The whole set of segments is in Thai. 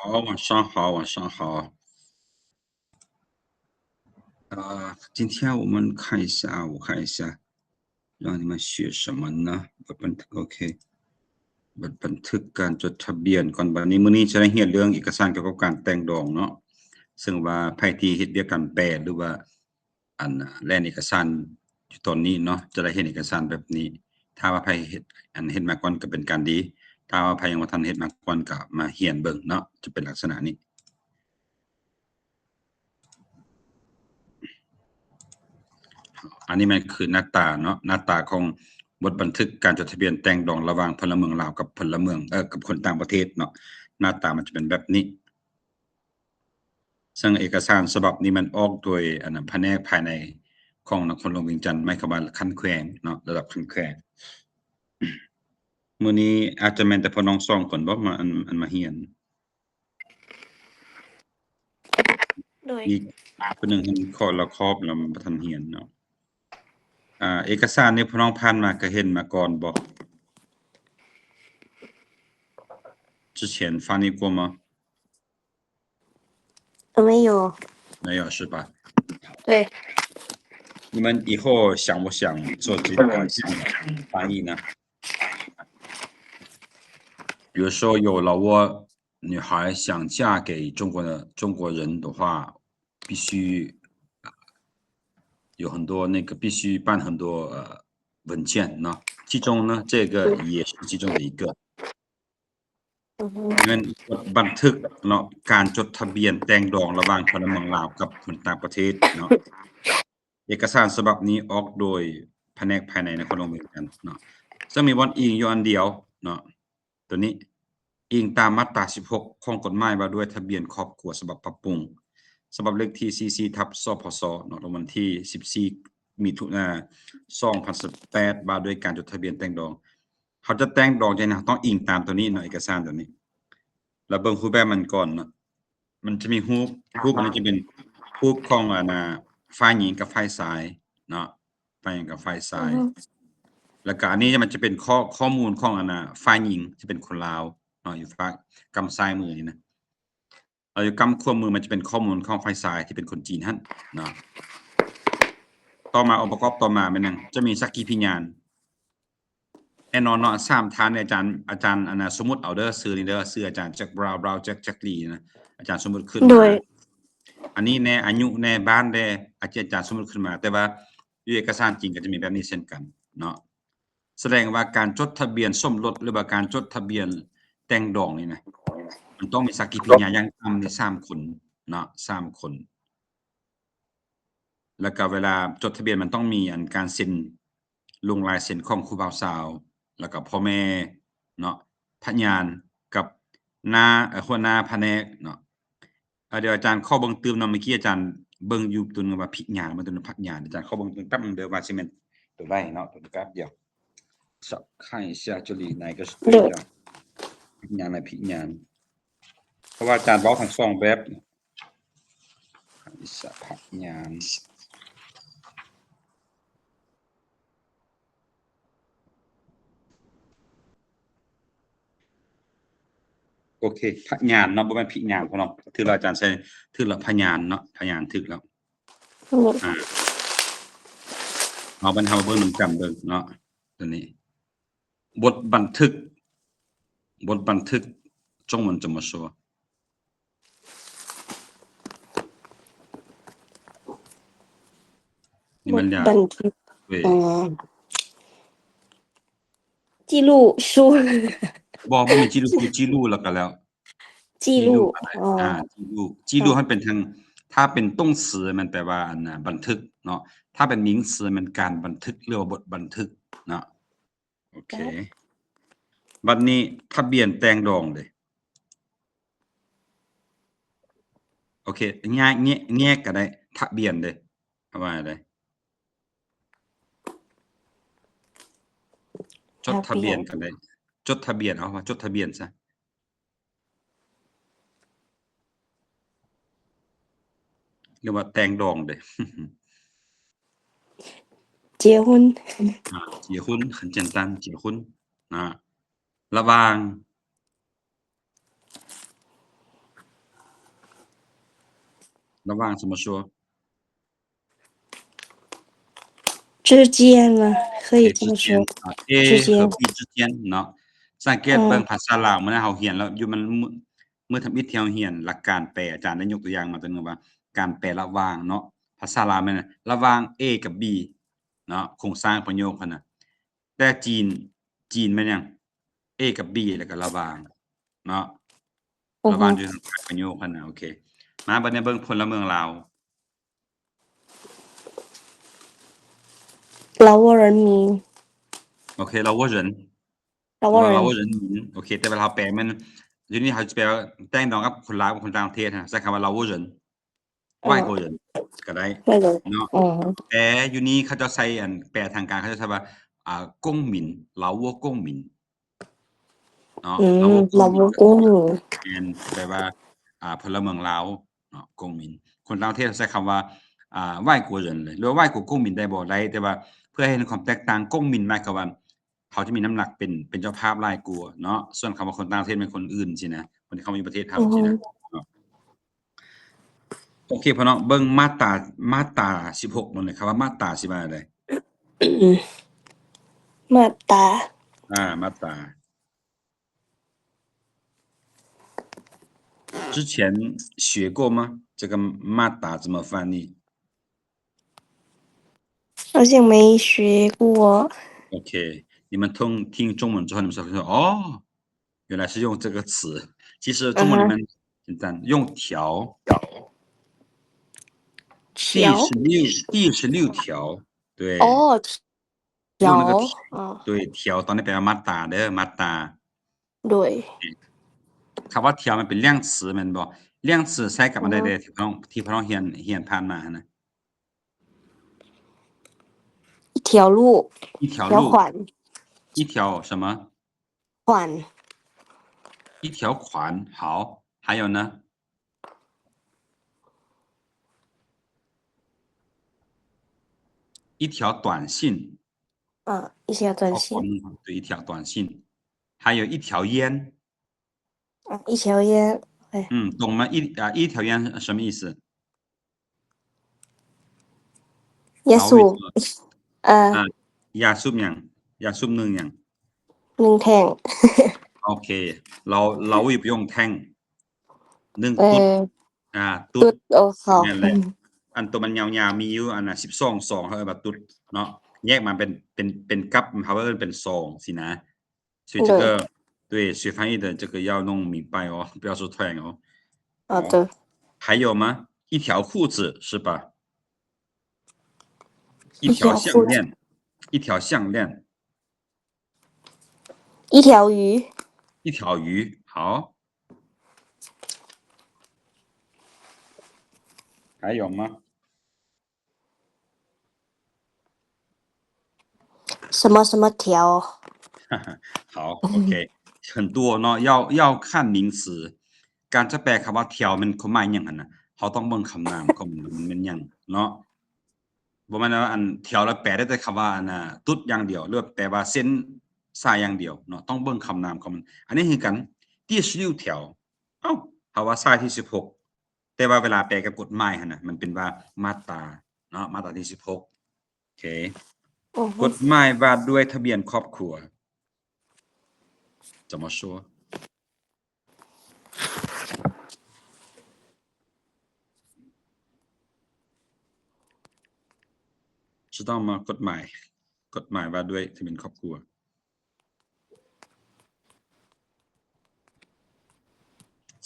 好，晚上好，晚上好。今天我们看一下，我看一下，让你们学什么呢？โอเคบันทึกการจดทะเบียนก่อนบัดนี้มื้อนี้จะได้เรียนเรื่องเอกสารเกี่ยวกับการแต่งดองเนาะซึ่งว่าไผที่เฮ็ดเวียกการแปลหรือว่าแล่นเอกสารอยู่ตอนนี้เนาะจะได้เห็นเอกสารแบบนี้ถ้าว่าไผเฮ็ดมาก่อนก็เป็นการดีถ้าว่าไผยังบ่ทันเฮ็ดมาก่อนก็มาเรียนเบิ่งเนาะจะเป็นลักษณะนี้ อันนี้มันคือหน้าตาเนาะหน้าตาของบทบันทึกการจดทะเบียนแต่งดองระหว่างพลเมืองลาวกับพลเมืองกับคนต่างประเทศเนาะหน้าตามันจะเป็นแบบนี้ซึ่งเอกสารฉบับนี้มันออกโดยแผนกภายในของนครหลวงเวียงจันทน์หมายความว่าขั้นแขวงเนาะระดับขั้นแขวงมื้อนี้อาจจะแม่นแต่พ่อน้อง2คนบ่มามาเรียนโดยอีกผู้หนึงเพิ่นขอละครอบแล้วบ่ทันเรียนเนาะเอกสารนี้พ่อน้องผ่านมาก็เห็นมาก่อนบ่之前翻译过吗？没有，没有是吧？对，你们以后想不想做这个翻译呢？比如说有老挝女孩想嫁给中国人的话，必须有很多必须办很多文件呢，其中呢这个也是其中的一个。เงินบันทึกเนาะการจดทะเบียนแต่งดองระหว่างพลเมืองลาวกับคนต่างประเทศเนาะเอกสารฉบับนี้ออกโดยแผนกภายในนครหลวงเวียงจันทน์เนาะซึ่งมีวันอิงอยู่อันเดียวเนาะตัวนี้อิงตามมาตรา16ของกฎหมายว่าด้วยทะเบียนครอบครัวฉบับปรับปรุงฉบับเลขที่44/สพสเนาะวันที่14มิถุนายน2018ว่าด้วยการจดทะเบียนแต่งดองเขาจะแต่งดองจังได๋ต้องอิงตามตัวนี้เนาะเอกสารตัวนี้แล้วเบิ่งรูปแบบมันก่อนเนาะมันจะมีรูปอันนี้จะเป็นรูปของฝ่ายหญิงกับฝ่ายชายเนาะฝ่ายหญิงกับฝ่ายชายแล้วก็อันนี้มันจะเป็นข้อมูลของฝ่ายหญิงจะเป็นคนลาวเนาะอยู่ฝั่งกำซ้ายมือนี่นะอยู่กำขวามือมันจะเป็นข้อมูลของฝ่ายชายที่เป็นคนจีนหั่นเนาะต่อมาองค์ประกอบต่อมาแม่นหยังจะมีสักขีพยานแน่นอนเนาะ3ฐานเนี่ยอาจารย์สมมุติเอาเด้อชื่อนี่เด้อชื่ออาจารย์แจ็คบราวน์แจ็คลีนะอาจารย์สมมุติขึ้น โด มาย อันนี้แน่อายุแน่บ้านแน่อาจารย์สมมุติขึ้นมาแต่ว่าอยู่เอกสารจริงก็จะมีแบบนี้เช่นกันเนาะแสดงว่าการจดทะเบียนสมรสหรือว่าการจดทะเบียนแต่งดองนี่นะมันต้องมีสักขีพยานอย่างต่ำนี่3คนเนาะ3คนแล้วก็เวลาจดทะเบียนมันต้องมีการเซ็นลงลายเซ็นของครูบ่าวสาวแล้วก็พ่อแม่เนาะพยานกับหัวหน้าแผนกเนาะเดี๋ยวอาจารย์ขอเบิ่งเนาะเมื่อกี้อาจารย์เบิ่งอยู่ตัวนึงว่าพิญาณมันตัวนึงพักญาณอาจารย์ขอเบิ่งแป๊บนึงเด้อว่าสิแม่นตัวใดเนาะตัวแป๊บเดียว看一下这里哪个是对的พิญาณและพิญาณเพราะว่าอาจารย์เว้าทั้ง2แบบ看一下พักญาณโอเคพยานเนาะบ่แม่นพิญาณพ่อเนาะถือแล้วอาจารย์ใช้ถือแล้วพยานเนาะพยานถึกแล้วเอาบรรเทาเบิ่งนำกันเบิ่งเนาะตัวนี้บทบันทึก中文怎么说你们俩บันทึก对记录书บ่มี记录แล้วก็แล้ว记录记录ให้เป็นทางถ้าเป็น动词มันแปลว่าบันทึกเนาะถ้าเป็น名词มันการบันทึกเรียกว่าบทบันทึกเนาะโอเคบัดนี้ทะเบียนแต่งดองเด้โอเคแยกก็ได้ทะเบียนเด้ว่าได้จดทะเบียนก็ได้จดทะเบียนเอาว่าจดทะเบียนซะเรียกว่าแต่งดองเด้结婚结婚很简单结婚ระหว่าง ระหว่าง怎么说之间吗？可以？A 这么之间说。啊之 A 和间，B 之间เนาะสังเกตเบิ่งภาษาลาวมื้อนั้นเฮาเรียนแล้วอยู่มันมื้อทำอิฐที่เฮาเรียนหลักการแปลอาจารย์ได้ยกตัวอย่างมาตัวหนึ่งว่าการแปลระหว่างเนาะภาษาลาวแม่นระหว่าง A กับ B เนาะโครงสร้างประโยคเพิ่นน่ะแต่จีนแม่นหยัง A กับ B แล้วก็ระหว่างเนาะระหว่างอยู่ทางท้ายประโยคเพิ่นน่ะโอเคมาบัดนี้เบิ่งพลเมืองลาว劳沃人民，โอเคเราว่า人劳沃หรือว่าเรา人民，ว่า人民โอเคแต่เวลาเราแปลมันทีนี้เขาจะแปลว่าแต่งดองกับคนลาวกับคนต่างประเทศนะใช้คำว่าเราว่า人外国人ก็ได้那个，เนาะแต่อยู่นี้เขาจะใช้อันแปลทางการเขาจะใช้ว่า公民เราว่า公民เนาะเราว่า公劳民沃公民，แม่นแปลว่าพลเมืองลาวเนาะ公民คนต่างประเทศใช้คำว่า外国人เลยหรือว่า外国公民ได้บ่ได้แต่ว่าเพื่อให้เห็นความแตกต่าง公民หมายความว่าเขาจะมีน้ำหนักเป็นเจ้าภาพหลายกว่าเนาะส่วนคำว่าคนต่างประเทศเป็นคนอื่นสินะคนที่เขามาอยู่ประเทศเฮาสินะเนาะโอเคพ่อน้องเบิ่งมาตรา16นั่นแหละครับว่ามาตราสิว่าจั่งใด马达，มาตรา之前学过吗？这个马达怎么翻译好像没学过。 ？OK，你们听中文之后，你们才会说哦，原来是用这个词。其实中文里面简单，用条，第条，16条，对，哦，用那个条，哦，对条ตอนนี้แปลว่ามาตราเด้อมาตรา 对，คำว่า条มันเป็นเลี่ยง词แม่นบ่เลี่ยง词ใช้กับอันใดเด้อที่พี่น้องเรียนผ่านมานะ一条路，一条条路款，一条什么款，一条款好还有呢一条短信一条短哦信，对一条短信还有一条烟一条烟，懂吗一条烟什么意思耶老伟稣，ยาสูบหยังยาสูบหนึ่งหยัง1แท่งโอเคเรา也不用แท่งหนึ่งตุ๊ดตุ๊ ตุ๊ ด ดโอ้เขา นั่นแหละอันตัวมันยาวๆมีอยู่อันน่ะ12ซองเขาเอิ้นว่าตุ๊ดเนาะแยกมาเป็นกัปเขาเอิ้นเป็นซองสินะ所以这个对学翻译的这个要弄明白哦不要说突然哦好的，还有吗一条裤子是吧一一条条裤子，项链一条项链一条鱼，一条鱼好还有吗什么什么条，好 OK 很多เนาะ要看名词การจะแปลคำว่าเที่ยวมันความหมายหยังหั่นน่ะเราต้องเบิ่งคำนามของมันเป็นหยังเนาะบ่แม่นว่าอันเที่ยวแล้วแปลได้แต่คำว่าอันน่ะตุ๊ดอย่างเดียวหรือว่าแปลว่าเส้นสายอย่างเดียวเนาะต้องเบิ่งคำนามของมันอันนี้คือกัน第16条อ้าวเขาว่าสายที่16แต่ว่าเวลาแปลกับกฎหมายหั่นน่ะมันเป็นว่ามาตราเนาะมาตราที่16โอเคกฎหมายว่าด้วยทะเบียนครอบครัว怎么说知道吗กฎหมายว่าด้วยทะเบียนครอบครัว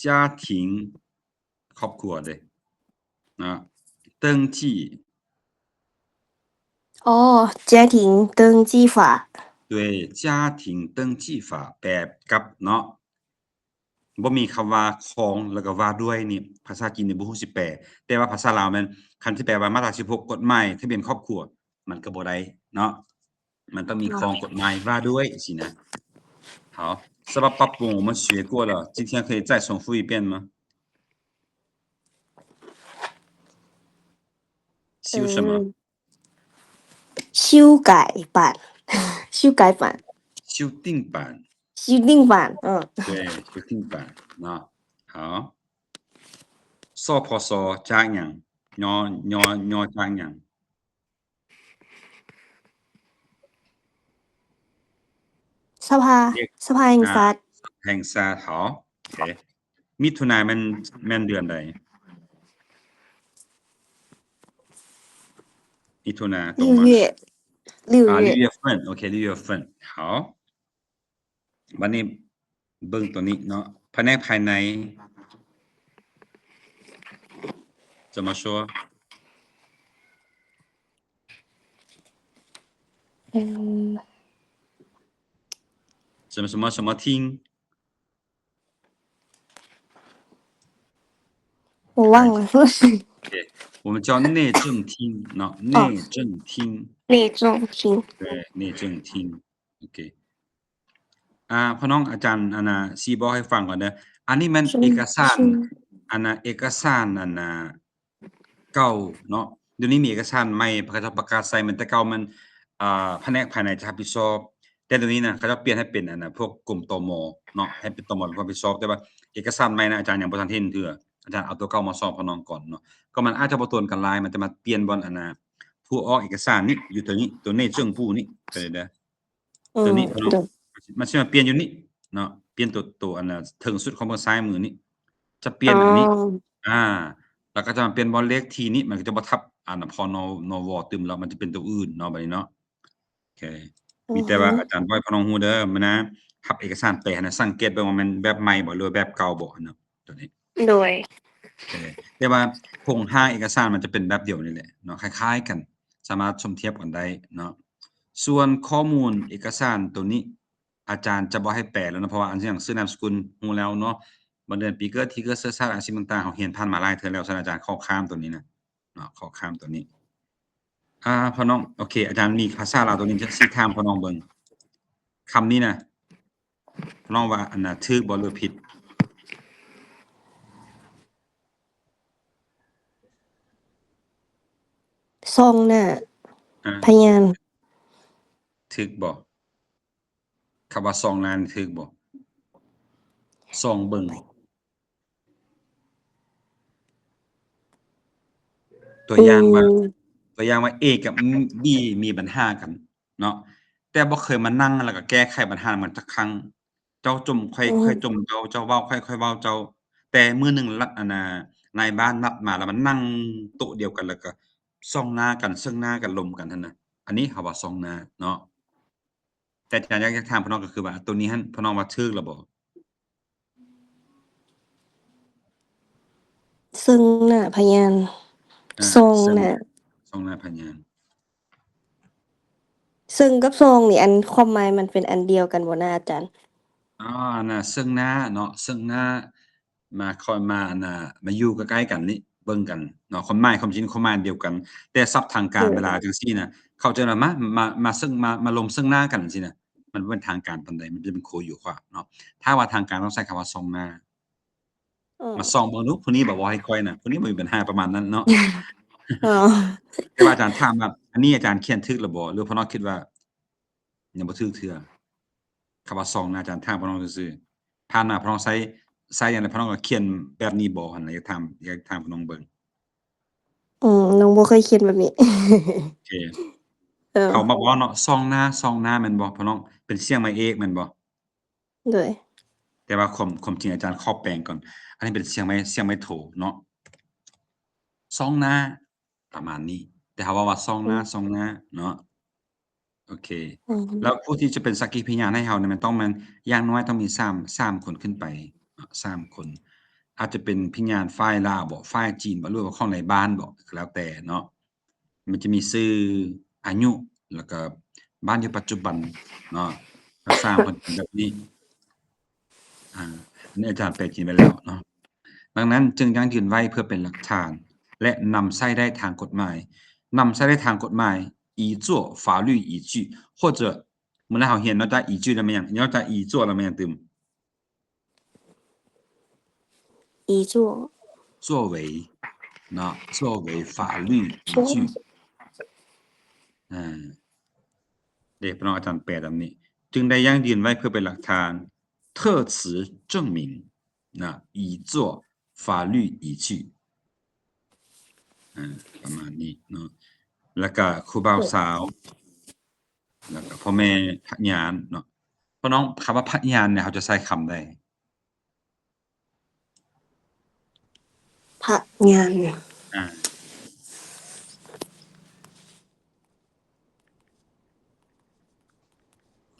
家庭ครอบครัวเด้นะ登记哦，家庭登记法，对家庭登记法แบบกับเนาะบ่มีคำว่าของแล้วก็ว่าด้วยนี่ภาษาจีนนี่บ่ฮู้สิแปลแต่ว่าภาษาลาวแม่นคันสิแปลว่ามาตรา16กฎหมายทะเบียนครอบครัวมันก็บ่ได้เนาะมันต้องมีของกฎหมายว่าด้วยสินะ好是吧八步我们学过了今天可以再重复一遍吗修什么修改版，修改版，修订版修订版，对修订版那好สพสจากหยังยอจากหยังสภาเรียกสภาแห่ง อ่า ชาติ แห่งชาติ好โอเคมิถุนาแม่นเดือนใดมิถุนาตรงมั้ย6月月份 โอเค6月份好บัดนี้เบิ่งตัวนี้เนาะแผนกภายใน怎么说嗯什么厅我忘了对，我们叫内政厅เนาะ内政厅内中厅对内政厅โอเคพ่อน้องอาจารย์อันน่ะสิบอกให้ฟังก่อนเด้ออันนี้มันเอกสารอันน่ะเอกสารอันน่ะเก่าเนาะเดี๋ยวนี้มีเอกสารใหม่เขาจะประกาศใส่มันแต่เก่ามันแผนกภายในจะรับผิดชอบแต่เดี๋ยวนี้น่ะเขาจะเปลี่ยนให้เป็นอันน่ะพวกกรมตมเนาะให้เป็นตมเป็นคนรับผิดชอบแต่ว่าเอกสารใหม่น่ะอาจารย์ยังบ่ทันเห็นเทื่ออาจารย์เอาตัวเก่ามาสอบพ่อน้องก่อนเนาะก็มันอาจจะบ่ตรงกันหลายมันจะมาเปลี่ยนบ่อนอันน่ะผู้ออกเอกสารนี่อยู่ตัวนี้ตัว内政部นี่ตัวนี้เด้อตัวนี้พ่อน้องมันสิมาเปลี่ยนอยู่นี่เนาะเปลี่ยนตัวอันน่ะถึงสุดของเบิ่งซ้ายมือนี่จะเปลี่ยนอันนี้อาแล้วก็จะมาเปลี่ยนบ่เลขที่นี้มันก็จะบ่ทับอันน่ะพนวตึมแล้วมันจะเป็นตัวอื่นเนาะบัดนี้เนาะโอเคมีแต่ว่าอาจารย์บ่ให้พ่อน้องฮู้เด้อมื้อนะรับเอกสารไปหั้นน่ะสังเกตเบิ่งว่ามันแบบใหม่บ่หรือว่าแบบเก่าบ่เนาะตัวนี้ โดยแต่ว่าโครงสร้างเอกสารมันจะเป็นแบบเดียวนี่แหละเนาะคล้ายๆกันสามารถชมเทียบกันได้เนาะส่วนข้อมูลเอกสารตัวนี้อาจารย์จะบ่ให้แปลแล้วเนาะเพราะว่าอันอย่างชื่อนามสกุลฮู้แล้วเนาะวันเดือนปีเกิดที่เกิดเชื้อชาติอาชีพต่างๆเราเรียนผ่านมาหลายเทื่อแล้วฉะนั้นอาจารย์ข้อข้ามตัวนี้นะเนาะข้อข้ามตัวนี้พ่อน้องโอเคอาจารย์มีภาษาลาวตัวนี้จะสิถามพ่อน้องเบิ่งคำนี้น่ะพ่อน้องว่าอันน่ะถูกบ่หรือผิดซองหน้าพยานถูกบ่คำว่าส่องหน้านี่ถูกบ่ส่องเบิ่งตัวอย่างว่า A กับ B มีปัญหากันเนาะแต่บ่เคยมานั่งแล้วก็แก้ไขปัญหามันจักครั้งเจ้าจมค่อยจมเจ้าเว้าค่อยเว้าเจ้าแต่มื้อหนึ่งลัดอันน่ะนายบ้านนัดมาแล้วมันนั่งโต๊ะเดียวกันแล้วก็ส่องหน้ากันเซิ่งหน้ากันลมกันหั่นน่ะอันนี้เขาว่าส่องหน้าเนาะแต่อาจารย์อยากถามพี่น้องก็คือว่าตัวนี้หั่นพี่น้องว่าถูกแล้วบ่ซึ่งหน้าพยานซองหน้าส่องหน้าพยานซึ่งกับซองนี่อันความหมายมันเป็นอันเดียวกันบ่นะอาจารย์น่ะซึ่งหน้าเนาะซึ่งหน้ามาคอยมาอันน่ะมาอยู่ใกล้ๆกันนี่เบิ่งกันเนาะความหมายความจริงความหมายเดียวกันแต่ศัพท์ทางการเวลาจังซี่น่ะเขาจะว่ามาซึ่งมาลมซึ่งหน้ากันจังซี่น่ะมันบ่เป็นทางการปานใดมันจะเป็นโคอยู่ขวาเนาะถ้าว่าทางการต้องใช้คำว่าส่องหน้ามาส่องเบิ่งดูผู้นี้แบบเว้าให้ค่อยน่ะผู้นี้บ่มีปัญหาประมาณนั้นเนาะ อ๋อ แต่ว่าอาจารย์ถามว่าอันนี้อาจารย์เขียนถูกแล้วบ่หรือพ่อน้องคิดว่ายังบ่ถูกเทื่อคำว่าส่องหน้าอาจารย์ถามพ่อน้องซื่อๆผ่านมาพ่อน้องใช้อันนั้นพ่อน้องก็เขียนแบบนี้บ่หั่นน่ะอยากถามพ่อน้องเบิ่งน้องบ่เคยเขียนแบบนี้ โอเคเขามักเว้าเนาะส่องหน้าแม่นบ่พ่อน้องเป็นเสียงไม้เอกแม่นบ่โดยแต่ว่าความจริงอาจารย์ขอแปลงก่อนอันนี้เป็นเสียงไม้โทเนาะส่องหน้าประมาณนี้แต่ถ้าว่าส่องหน้าเนาะโอเคแล้วผู้ที่จะเป็นสักขีพยานให้เราเนี่ยมันต้องอย่างน้อยต้องมี3คนขึ้นไป3คนอาจจะเป็นพยานฝ่ายลาวบ่ฝ่ายจีนบ่หรือว่าของในบ้านบ่ก็แล้วแต่เนาะมันจะมีชื่ออายุแล้วก็บ้านอยู่ปัจจุบันเนาะถ้า3คนเป็นแบบนี้อันนี้อาจารย์แปลจริงไปแล้วเนาะดังนั้นจึงยังยืนไว้เพื่อเป็นหลักฐานและนำใช้ได้ทางกฎหมายนำใช้ได้ทางกฎหมาย以作法律依据或者มื้อนั้นเราเรียนเนาะจ้ะ依据แล้วแม่นหยังเนาะจ้ะ依作แล้วแม่นหยังตึมอีจั่ว作为เนาะ作为法律依据เดี๋ยวพี่น้องอาจารย์แปลตามนี้จึงได้ยั่งยืนไว้เพื่อเป็นหลักฐาน特此证明นะ以作法律依据ประมาณนี้เนาะแล้วก็ครูบ่าวสาวแล้วก็พ่อแม่พะญานเนาะเพราะน้องคำว่าพะญานเนี่ยเขาจะใช้คำใด พะญาน อา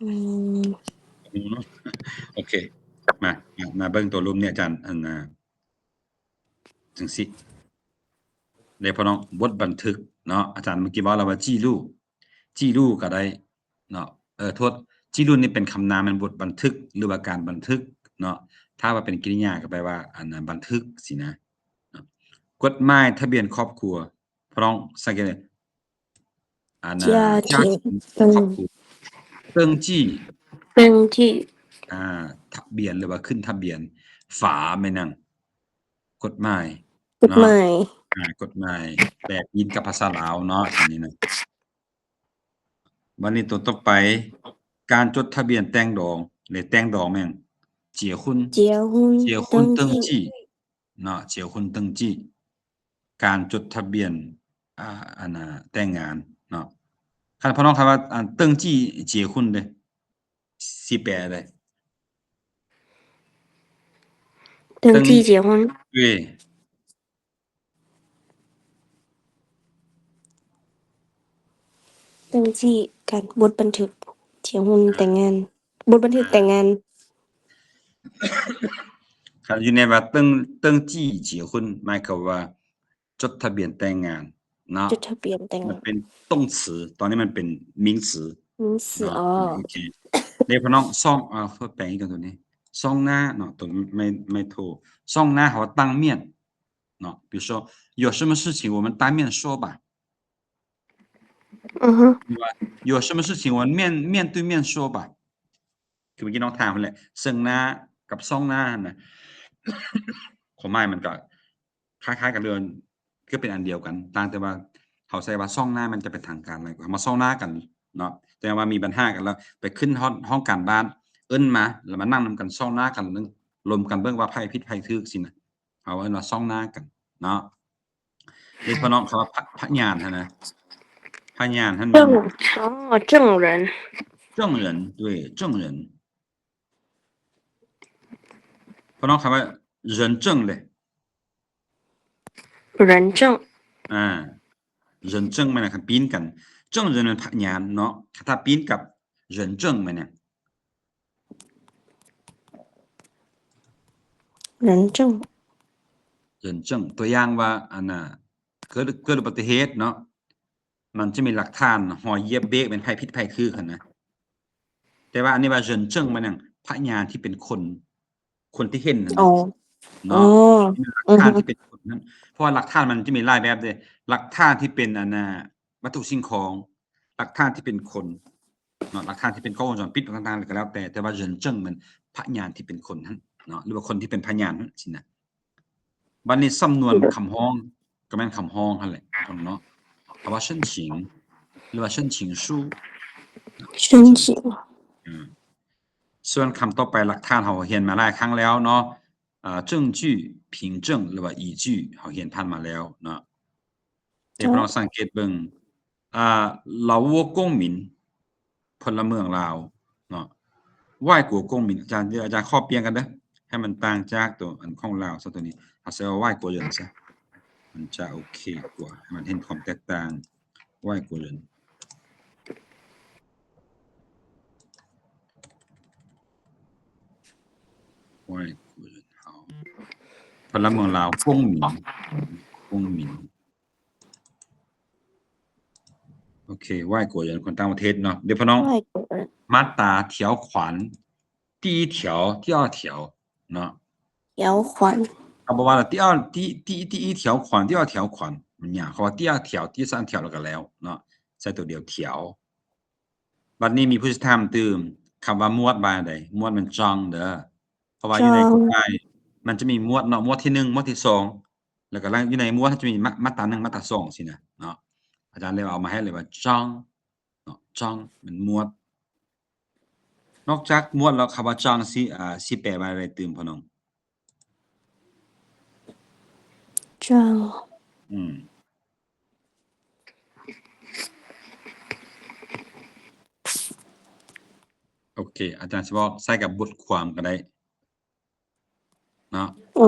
อืม เนาะ โอเค มาเบิ่งตัวรูปเนี่ยอาจารย์จังซี่ได้พ่อน้องบทบันทึกเนาะอาจารย์เมื่อกี้เว้าแล้วว่าจี้รู้ก็ได้เนาะโทษจี้รู้นี่เป็นคำนามแม่นบทบันทึกหรือว่าการบันทึกเนาะถ้าว่าเป็นกริยาก็แปลว่าอันน่ะบันทึกสินะเนาะกฎหมายทะเบียนครอบครัวพ่อน้องสังเกตอันน่ะ家庭ครอบครัว登记登记ทะเบียนหรือว่าขึ้นทะเบียนฝาแม่นอั่นกฎหมาย กฎห เนาะ มาย กฎหมายแปลยินกับภาษาลาวเนาะอันนี้นะบัดนี้ตัวต่อไป การจดทะเบียนแต่งดองหรือแต่งดองแม่น结婚结婚登记เนาะ结婚登记การจดทะเบียนอันน่ะแต่งงานเนาะคันพ่อน้องคำว่า登记结婚เด้สิแปลได้登记结婚对登记การบทบันทึก结婚แต่งงานบทบันทึกแต่งงานคันอยู่ในว่า登记结婚หมายความว่าจดทะเบียนแต่งงานเนาะ จดทะเบียนแต่ง มั งาน น เป็น动词ตอนนี้มันเป็น名词名词 เนาะ อ๋อ โอเคเดี๋ยวพี่น้องซ่องเพิ่นแปลงอีกตัวนี้ซ่องหน้าเนาะตัวไม่ถูกซ่องหน้าเขาว่า当面เนาะ比如说有什么事情我们当面说吧อือฮึ有什么事情我们面对面说吧คือเมื่อกี้น้องถามเพิ่นแหละซึ่งหน้ากับซ่องหน้าน่ะ ความหมายมันก็คล้ายๆกันเลยคือเป็นอันเดียวกันต่างแต่ว่าเขาใช้ว่าซ่องหน้ามันจะเป็นทางการหลายกว่ามาซ่องหน้ากันเนาะแต่ว่ามีปัญหากันแล้วไปขึ้นห้องการบ้านเอิ้นมาแล้วมานั่งนำกันซ่องหน้ากันนึงรวมกันเบิ่งว่าไผผิดไผถูกสินะเขาเอิ้นว่าซ่องหน้ากันเนาะนี่พี่น้องคำว่าพยานหั้นนะพยานหั้นมัน证人证人对证人พี่น้องคำว่า人证เลย人证人证มันน่ะคันปีนกัน证人มันพยานเนาะถ้าปีนกับ人证มันเนี่ย人证人证ตัวอย่างว่าอันน่ะเกิดอุบัติเหตุเนาะมันจะมีหลักฐานรอยเหยียบเบรกเป็นไผผิดไผถูกหั้นนะแต่ว่าอันนี้ว่า人证มันนั่นพยานที่เป็นคนที่เห็นนั่น อ๋ น่ะ อ เนาะ อ๋อ หลักฐานที่เป็นคนนั้นเพราะว่าหลักฐานมันจะมีหลายแบบเด้หลักฐานที่เป็นอันน่ะวัตถุสิ่งของหลักฐานที่เป็นคนเนาะหลักฐานที่เป็นกล้องวงจรปิดต่างๆก็แล้วแต่ว่า人证มันพยานที่เป็นคนนั้นเนาะหรือว่าคนที่เป็นพยานนั้นสินะบัดนี้สำนวนคำร้องก็แม่นคำร้องนั่นแหละเนาะคำว่า申请หรือว่า申请书申请ส่วนคำต่อไปหลักฐานเราเรียนมาหลายครั้งแล้วเนาะ证据凭证หรือว่า依据เราเรียนผ่านมาแล้วเนาะเดี๋ยวเราสังเกตเบิ่ง劳沃公民พลเมืองลาวเนาะ外国公民อาจารย์ข้อเปลี่ยนกันเด้อให้มันต่างจากตัวอันของลาวซะตัวนี้เอาใส่ว่า外国人ซะมันจะโอเคกว่าให้มันเห็นความแตกต่าง外国人外国人好พลเมืองลาว公民โอเค外国人คนต่างประเทศเนาะเดี๋ยวพี่น้อง外国人มาตรา条款第一条第二条เนาะ条款เอาบอกว่า第一条款第二条款มันยากเขาว่า第二条第三条แล้วก็แล้วเนาะใช้ตัวเดียว条บัดนี้มีผู้ถามตื่มคำว่าหมวดว่าใดหมวดมันจังเด้อเพราะว่าอยู่ในกฎหมายมันจะมีหมวดเนาะหมวดที่1หมวดที่2แล้วก็อยู่ในหมวดจะมีมาตรา1มาตรา2สินะเนาะอาจารย์เลยเอามาให้เลยว่าจังเนาะจังมันหมวดนอกจากหมวดแล้วคำว่าจังสิแปลว่าอะไรตื่มพ่อน้อง章โอเค อาจารย์สิบอกใส่กับบทความก็ได้เนาะ哦，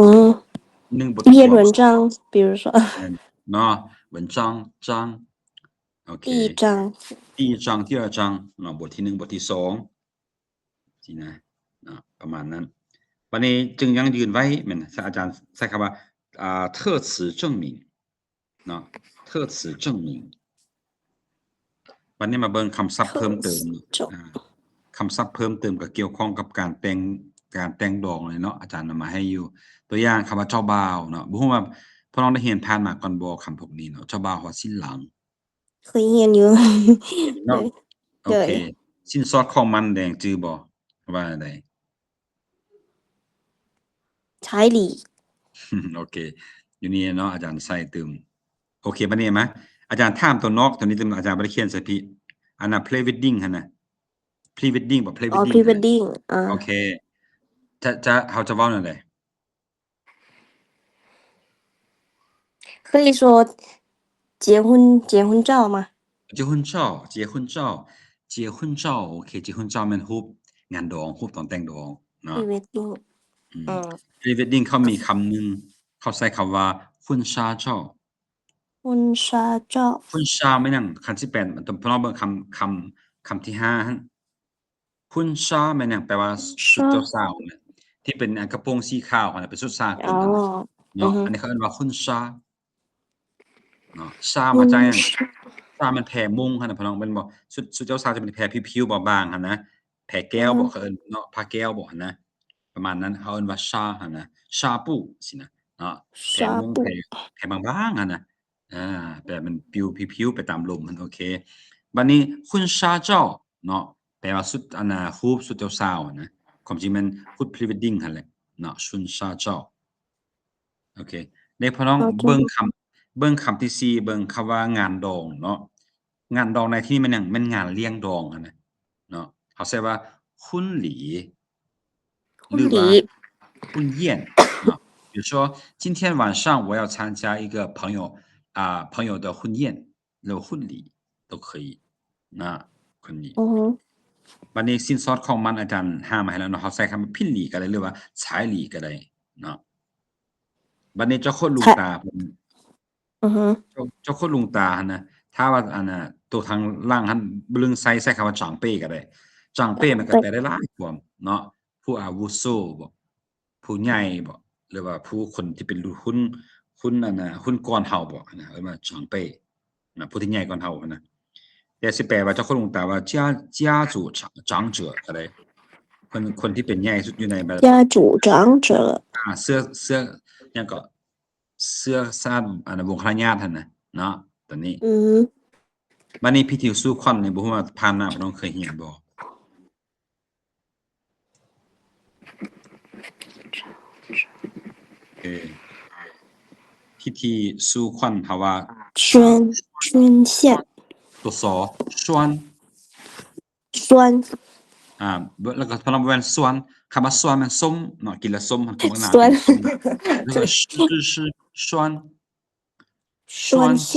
1บท一ความ篇文章，比如说 เนาะ文章章โอเค第一章，第一章第二章เนาะบทที่1บทที่2สินะเนาะประมาณนั้นบัดนี้จึงยังยืนไว้แม่นอาจารย์ใช้คำว่า特此证明เนาะ特此证明วันนี้มาเบิ่งคำศัพท์เพิ่มเติมคำศัพท์เพิ่มเติมก็เกี่ยวข้องกับการแต่งดองเลยเนาะอาจารย์นำมาให้อยู่ตัวอย่างคำว่าเจ้าบ่าวเนาะบ่ฮู้ว่าพวกน้องได้เรียนผ่านมาก่อนบ่คำพวกนี้เนาะเจ้าบ่าวฮอดสิ้นหลัง可以研究， เนาะ 对 โอเค 对， สินสอดของมันแดงจื้อบ่ว่าจั่งใด 彩礼， โอเคอยู่นี่เนาะอาจารย์ใส่ตึมโอเคบัดนี้มาอาจารย์ถามตัวนอกตัวนี้ตึมอาจารย์บ่ได้เขียนใส่พี่อันน่ะ pre wedding หั่นน่ะ pre wedding บ่ pre 哦 wedding ，pre หั่นน่ะ wedding โอ 啊， เคเขาจะเว้าแนวใด可以说结婚照吗？结婚照结婚照结婚照โอเค结婚照แม่นรูปงานดองรูปตอนแต่งดองเนาะ pre wedding， อืม 嗯， pre wedding เขามีคำหนึงเขาใช้คำว่า婚纱照婚纱照，婚纱แม่นหยังคันสิแปลต้องพี่น้องเบิ่งคำที่5หั่น婚纱แม่นหยังแปลว่าชุดเจ้า纱，สาวน่ะที่เป็นกระโปรงสีขาวหั่นน่ะเป็นชุดสากลนั่นน่ะ哦，เนาะ嗯อันนี้哼，เขาเอิ้นว่า婚纱เนาะ纱มาจากหยัง 婚纱， ฟ้ามันแผ่มุงหั่นน่ะพี่น้องแม่นบ่ชุดเจ้าสาวจะเป็นแผ่ผิวๆบางๆหั่นนะแผ่แก้วบ่嗯哼， เขาเอิ้นเนาะผ้าแก้วบ่หั่นนะประมาณนั้นเขาเอิ้นว่า纱หั่นนะ纱布สินะเนาะแผ่纱มุง布，แผ่บางๆหั่นน่ะอาแต่มันปลิวผิวๆไปตามลมมันโอเคบัดนี้婚纱照เนาะแปลว่าชุดอันน่ะรูปชุดเจ้าสาวอะนะความจริงมันชุด pre-wedding หั่นแหละเนาะ婚纱照โอเคได้พี่น้อง纱เบิ่ง照，คำที่4เบิ่งคำว่างานดองเนาะงานดองในที่นี้มันหยังแม่นงานเลี้ยงดองอะนะเนาะเขาใช้ว่า婚礼หรื婚อว่า礼，婚宴เนาะ比如说今天晚上我要参加一个朋友的婚宴หรือ婚礼都可以นะ婚礼嗯哼， บัดนี้สินสอดของมันอาจารย์หามาให้แล้วเนาะเขาใช้คำว่าพินหลีก็ได้หรือว่าฉายหลีก็ได้เนาะบัดนี้เจ้าคนลุง彩，ตาเพิ่น 嗯哼， เจ้าคนลุงตาหั่นนะถ้าว่าอันน่ะตัวทางล่างหันบ่ลึงใช้คำว่าจางเป้ก็ได้จางเป้มันก็แปลได้หลายความเนาะผู้อาวุโสบ่ผู้ใหญ่บ่หรือว่าผู้คนที่เป็นรุ่นหุ้นอันน่ะหุ้นก่อนเฮาบ่นะเอิ้นว่าจางเป้นะผู้ที่ใหญ่ก่อนเฮาหั้นนะแต่สิแปลว่าเจ้าคนลุงตาว่า家族长者ก็ได้คนที่เป็นใหญ่สุดอยู่ในแบบ 家主长者，เสื้อหยังก็เสื้อชาติอันน่ะวงคณะญาติหั่นน่ะเนาะตอนนี้ 嗯， บัดนี้พิธีสู่ขวัญนี่บ่ฮู้ว่าผ่านมาพี่น้องเคยเรียนบ่เออพิธีสู่ขวัญเฮาว่า宣献， ตัวสอส่วน酸， แล้วก็พลังแว่นส่วนคำว่าส่วนมันส้มเนาะกินแล้วส้มคำว่าหนา酸， แล้วก็是ส่วน酸献，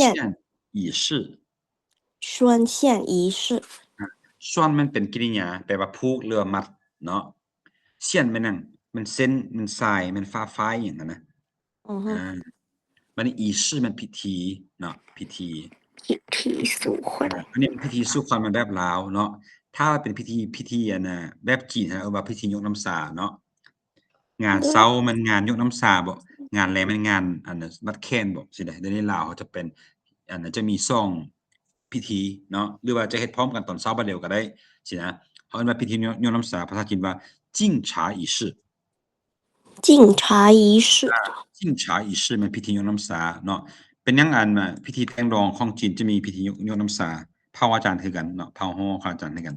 仪式酸献仪式， ส่วนมันเป็นกริยาแปลว่าผูกหรือว่ามัดเนาะเสี้ยนมันหยังมันเส้นมันทรายมันฟ้าๆหยังนั้นนะ嗯哼， บัดนี้仪式มันพิธีเนาะพิธี พิธีสู่ขวัญ อันนี้เป็นพิธีสู่ขวัญมันแบบลาวเนาะถ้าเป็นพิธีอันน่ะแบบจีนเขาเรียกว่าพิธียกน้ำสาเนาะงานเช้ามันงานยกน้ำสาบ่งานแลงมันงานอันน่ะบัดแคนบ่สิได้ในลาวเขาจะเป็นอันน่ะจะมี2พิธีเนาะหรือว่าจะเฮ็ดพร้อมกันตอนเช้าบัดเดียวก็ได้สินะเขาเอิ้นว่าพิธียกน้ำสาภาษาจีนว่า敬茶仪式敬茶仪式，敬茶仪式มันพิธียกน้ำสาเนาะเป็นหยังอันน่ะพิธีแต่งดองของจีนจะมีพิธียกน้ำสาเผาอาจารย์คือกันเนาะเผาฮ้อของอาจารย์คือกัน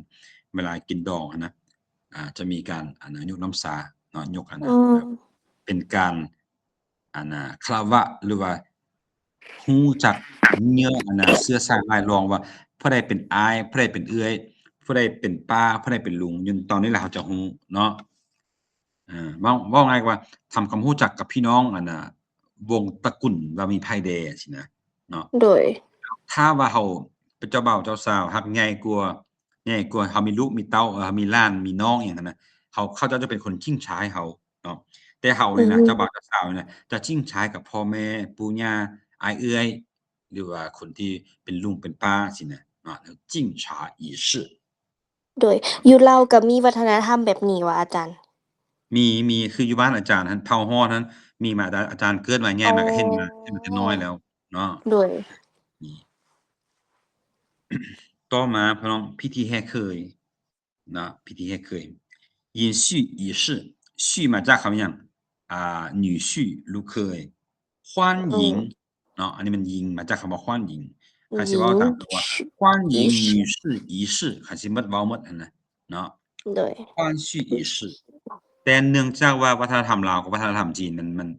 เวลากินดองอะนะจะมีการอันน่ะยกน้ำสาเนาะยกอันน่ะแบบ 嗯， เป็นการอันน่ะคารวะหรือว่าฮู้จักเยื่ออันน่ะเชื้อสายรายรองว่าผู้ใดเป็นอ้ายผู้ใดเป็นเอื้อยผู้ใดเป็นป้าผู้ใดเป็นลุงยนตอนนี้แหละเขาจะฮู้เนาะเว้าง่ายกว่าทำความรู้จักกับพี่น้องอันน่ะวงตระกูลว่ามีไผแดสินะเนาะ 对， ถ้าว่าเราเป็นเจ้าบ่าวเจ้าสาวฮักใหญ่กว่า ใหญ่กว่าเฮามีลูกมีเต้ามีหลานมีน้องอย่างนั้นน่ะเขาจะเป็นคนจิ้งช้ายเฮาเนาะแต่เฮานี่นะเจ้าบ่าวเจ้าสาวนี่นะจะจิ้งช้ายกับพ่อแม่ปู่ย่าอายเอื้อยหรือว่าคนที่เป็นลุงเป็นป้าสินะจิ้งช้า仪式โดยอยู่ลาวก็มีวัฒนธรรมแบบนี้ว่อาจารย์มีคืออยู่บ้านอาจารย์หั้นเผ่าฮ้อนนั้นมีมาแต่อาจารย์เกิดมาใหญ่อ๋มาก็เห็นมาแต่น้อยแล้วเนาะโดยมี ต่อมาพี่น้องพิธีแห่เคยนะพิธีแห่เคยยิน序仪式序มาจากคำหยัง女婿ลูกเคย欢อื迎มเนาะอันนี้มันยิงมาจากคำว่า欢迎คันสิหญิงเว้าตามตัวว่าชื่อ欢迎女士仪式คันสิหมดเว้าหมดหั้นน่ะเนาะโดย欢序仪式แต่เนื่องจากว่าวัฒนธรรมลาวกับวัฒนธรรมจีน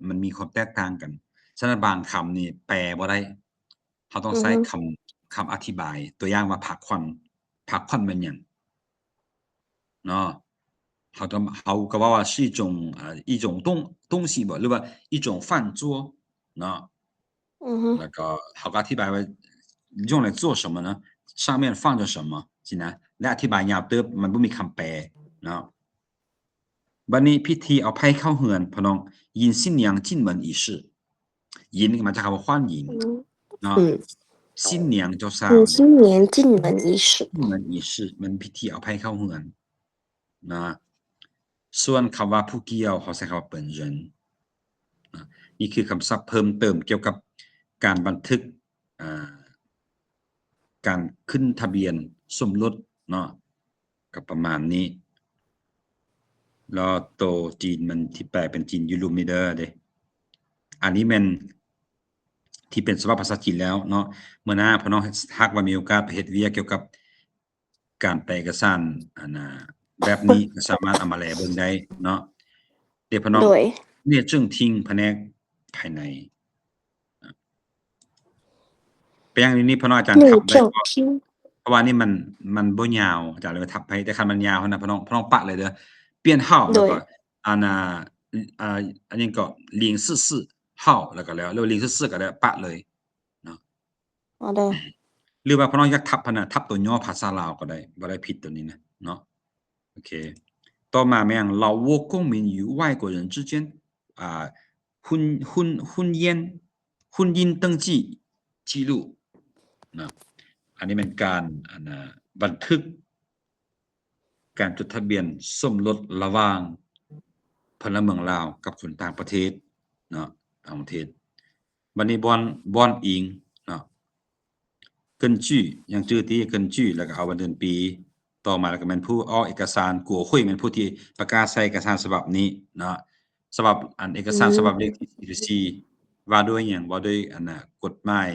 มันมีความแตกต่างกันฉะนั้นบางคำนี่แปลบ่ได้เขาต้องใช้คำอธิบายตัวอย่างว่าผักขวัญแม่นหยังเนาะเขาก็ว่า是一种东西บ่หรือว่า一种饭桌เนาะอือฮึแล้วก็เขาก็อธิบายว่า用来做什么呢上面放着什么สินะและอธิบายยาวเติบมันบ่มีคำแปลเนาะบัดนี้พิธีเอาไผเข้าเรือนพี่น้อง迎新娘进门仪式迎นี่มาจากคำว่า欢迎อืมเนาะอืม新娘เจ้าสาว迎เนี่ย新年进门仪式进门仪式มันพิธีเอาไผเข้าเรือนนะส่วนคำว่าผู้เกี่ยวเขาใช้คำว่า本人นะนี่คือคำศัพท์เพิ่มเติมเกี่ยวกับการบันทึกอ่าการขึ้นทะเบียนสมรสเนาะก็ประมาณนี้แล้วตัวจีนมันที่แปลเป็นจีนยูรูมิเดอร์เด้อันนี้แม่นที่เป็นฉบับภาษาจีนแล้วเนาะมื้อหน้าพี่น้องหากว่ามีโอกาสไปเฮ็ดเวียกเกี่ยวกับการแปลเอกสารอันน่ะแบบนี้ก็สามารถเอามาแลเบิ่งได้เนาะเดี๋ยวพี่น้องโดยเนี่ยจึงทิ้งแผนกภายในไปอย่างนี้พี่น้องอาจารย์หนึ่งทับได้บ่ 整听เพราะว่านี่มันบ่ยาวอาจารย์เลยทับให้แต่คันมันยาวนะพี่น้องปะเลยเด้อเปลี่ยน号โดยแล้วก็อันน่ะอันนี้ก็044号แล้ว044ก็แล้วปะเลยเนาะ好的หรือว่าพี่น้องอยากทับหั่นน่ะทับตัวย่อภาษาลาวก็ได้บ่ได้ผิดตัวนี้นะเนาะโอเคต่อมาแม่ง老挝公民与外国人之间อ่า婚婚婚姻婚姻登记记录นะอันนี้เป็นการบันทึกการจดทะเบียนสมรสระหว่างพลเมืองลาวกับคนต่างประเทศเนาะต่างประเทศบัดนี้บ่อนอิงเนาะ根据ยังชื่อที่根据แล้วก็เอาวันเดือนปีต่อมาแล้วก็แม่นผู้ออกเอกสารกัวหุ้ยแม่นผู้ที่ประกาศใส่เอกสารฉบับนี้เนาะฉบับเอกอืสารฉบับเลขมที่44ว่าด้วยหยังว่าด้วยกฎหมาย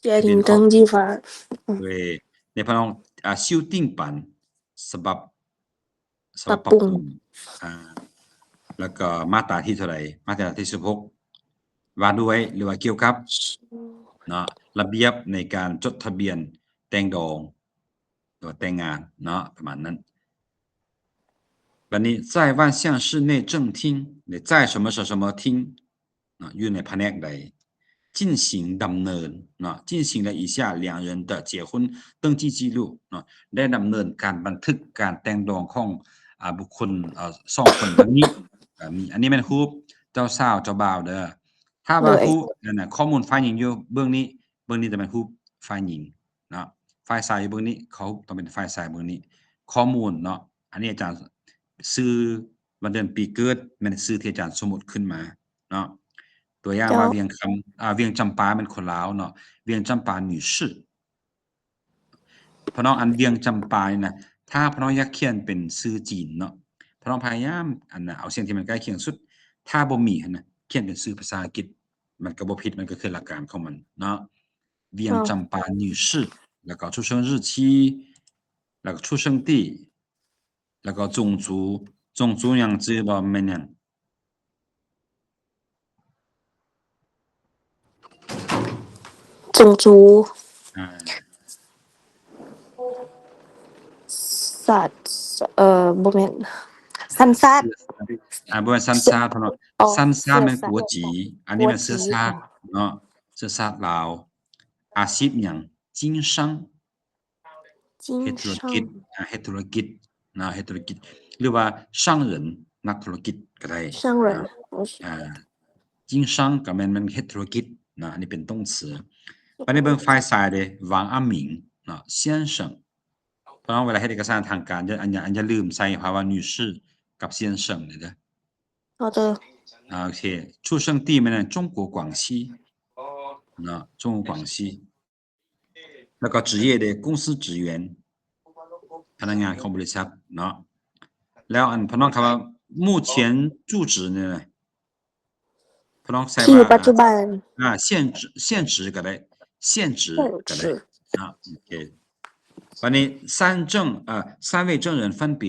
家庭ทะเบียนครอบ登记法对ในพี่น้อง修订版ฉบับฉปรับปรุงบับปรับปรุงอ่าแล้วก็มาตราที่เท่าไหร่มาตราที่16ว่าด้วยหรือว่าเกี่ยวกับเนาะระเบียบในการจดทะเบียนแต่งดองหรือว่าแต่งงานเนาะประมาณนั้นบัดนี้在万象室内正厅หรือ在什么什么厅เนาะอยู่ในแผนกใด进行ดำเนินเนาะ进行了以下两人的结婚登记记录เนาะได้ดำเนินการบันทึกการแต่งดองของบุคคล2คนดังนี้มีอันนี้แม่นรูปเจ้าสาวเจ้าบ่าวเด้อถ้าโดยว่ารูปนั่นน่ะข้อมูลฝ่ายหญิงอยู่เบื้องนี้จะเป็นรูปฝ่ายหญิงเนาะฝ่ายชายอยู่เบื้องนี้เขาต้องเป็นฝ่ายชายเบื้องนี้ข้อมูลเนาะอันนี้อาจารย์ชื่อวันเดือนปีเกิดแม่นชื่อที่อาจารย์สมมุติขึ้นมาเนาะตัวอย่างเจ้าว่าเวียงคำเวียงจำปาเป็นคนลาวเนาะเวียงจำปา女士พี่น้องอันเวียงจำปานี่นะถ้าพี่น้องอยากเขียนเป็นชื่อจีนเนาะพี่น้องพยายามน่ะเอาเสียงที่มันใกล้เคียงสุดถ้าบ่มีหั่นน่ะเขียนเป็นชื่อภาษาอังกฤษมันก็บ่ผิดมันก็คือหลักการของมันเนาะเวียง哦จำปา女士แล้วก็出生日期แล้วก็出生地แล้วก็种族หยังจื้อบ่แม่นหยัง种族อ่าสัตว์บ่แม่นสัญชาติบ่แม่นสัญเสื้อชาติพี่น้องอ๋อสัญชาเสื้อติแม่นกัสัตว์วจีอันนี้กัวแม่นเชื้จีอชาอ๋อติเนาะเชื้อชาติลาวอาชีพหยัง经商经เฮ็ดธุรกิจ商เฮ็ดธุรกิจนะเฮ็ดธุรกิจหรือว่าช่างเหรินนักธุรกิจก็ได้商人นะ我是อ่า经商ก็แม่นมันเฮ็ดธุรกิจนะอันนี้เป็น动词ไปในเบิ่งฝ่ายซ้ายเด้王阿明นะ先生เพราะเวลาเฮ็ดเอกสารทางการอย่าลืมใส่ภาวะ女士กับ先生เลยเด้อ好的โอเค出生地มัน中国广西นะ中国广西แล้วก็职业的公司职员พนักงานของบริษัทเนาะแล้วอันพน้องคำว่า目前住址เนี่ยพน้องใส่ ที่ ว่า ปัจจุบัน现职ก็ได้现职ก็ได้โอเควันนี้三位证人分别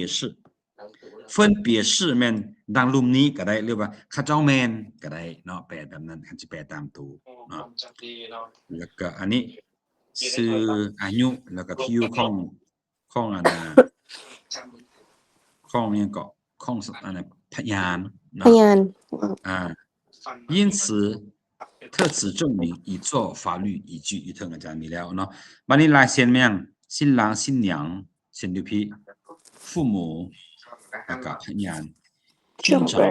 是แม่นดังรูปนี้ก็ได้หรือว่าข้าเจ้าแม่นก็ได้เนาะแปลแบบนั้นคันสิแปลตามตัวเนาะแล้วก็อันนี้ชื่ออายุแล้วก็ที่อยู่ของอันน่ะของเนี่ยก็ของอันน่ะพยาน พ เนาะ ยาน因此特此证明已作法律依据อีเทิงอาจารย์มีแล้วเนาะบัดนี้ลายเซ็นแม่ง新郎新娘เซ็นดูพี่父母แล้วก็พยาน证人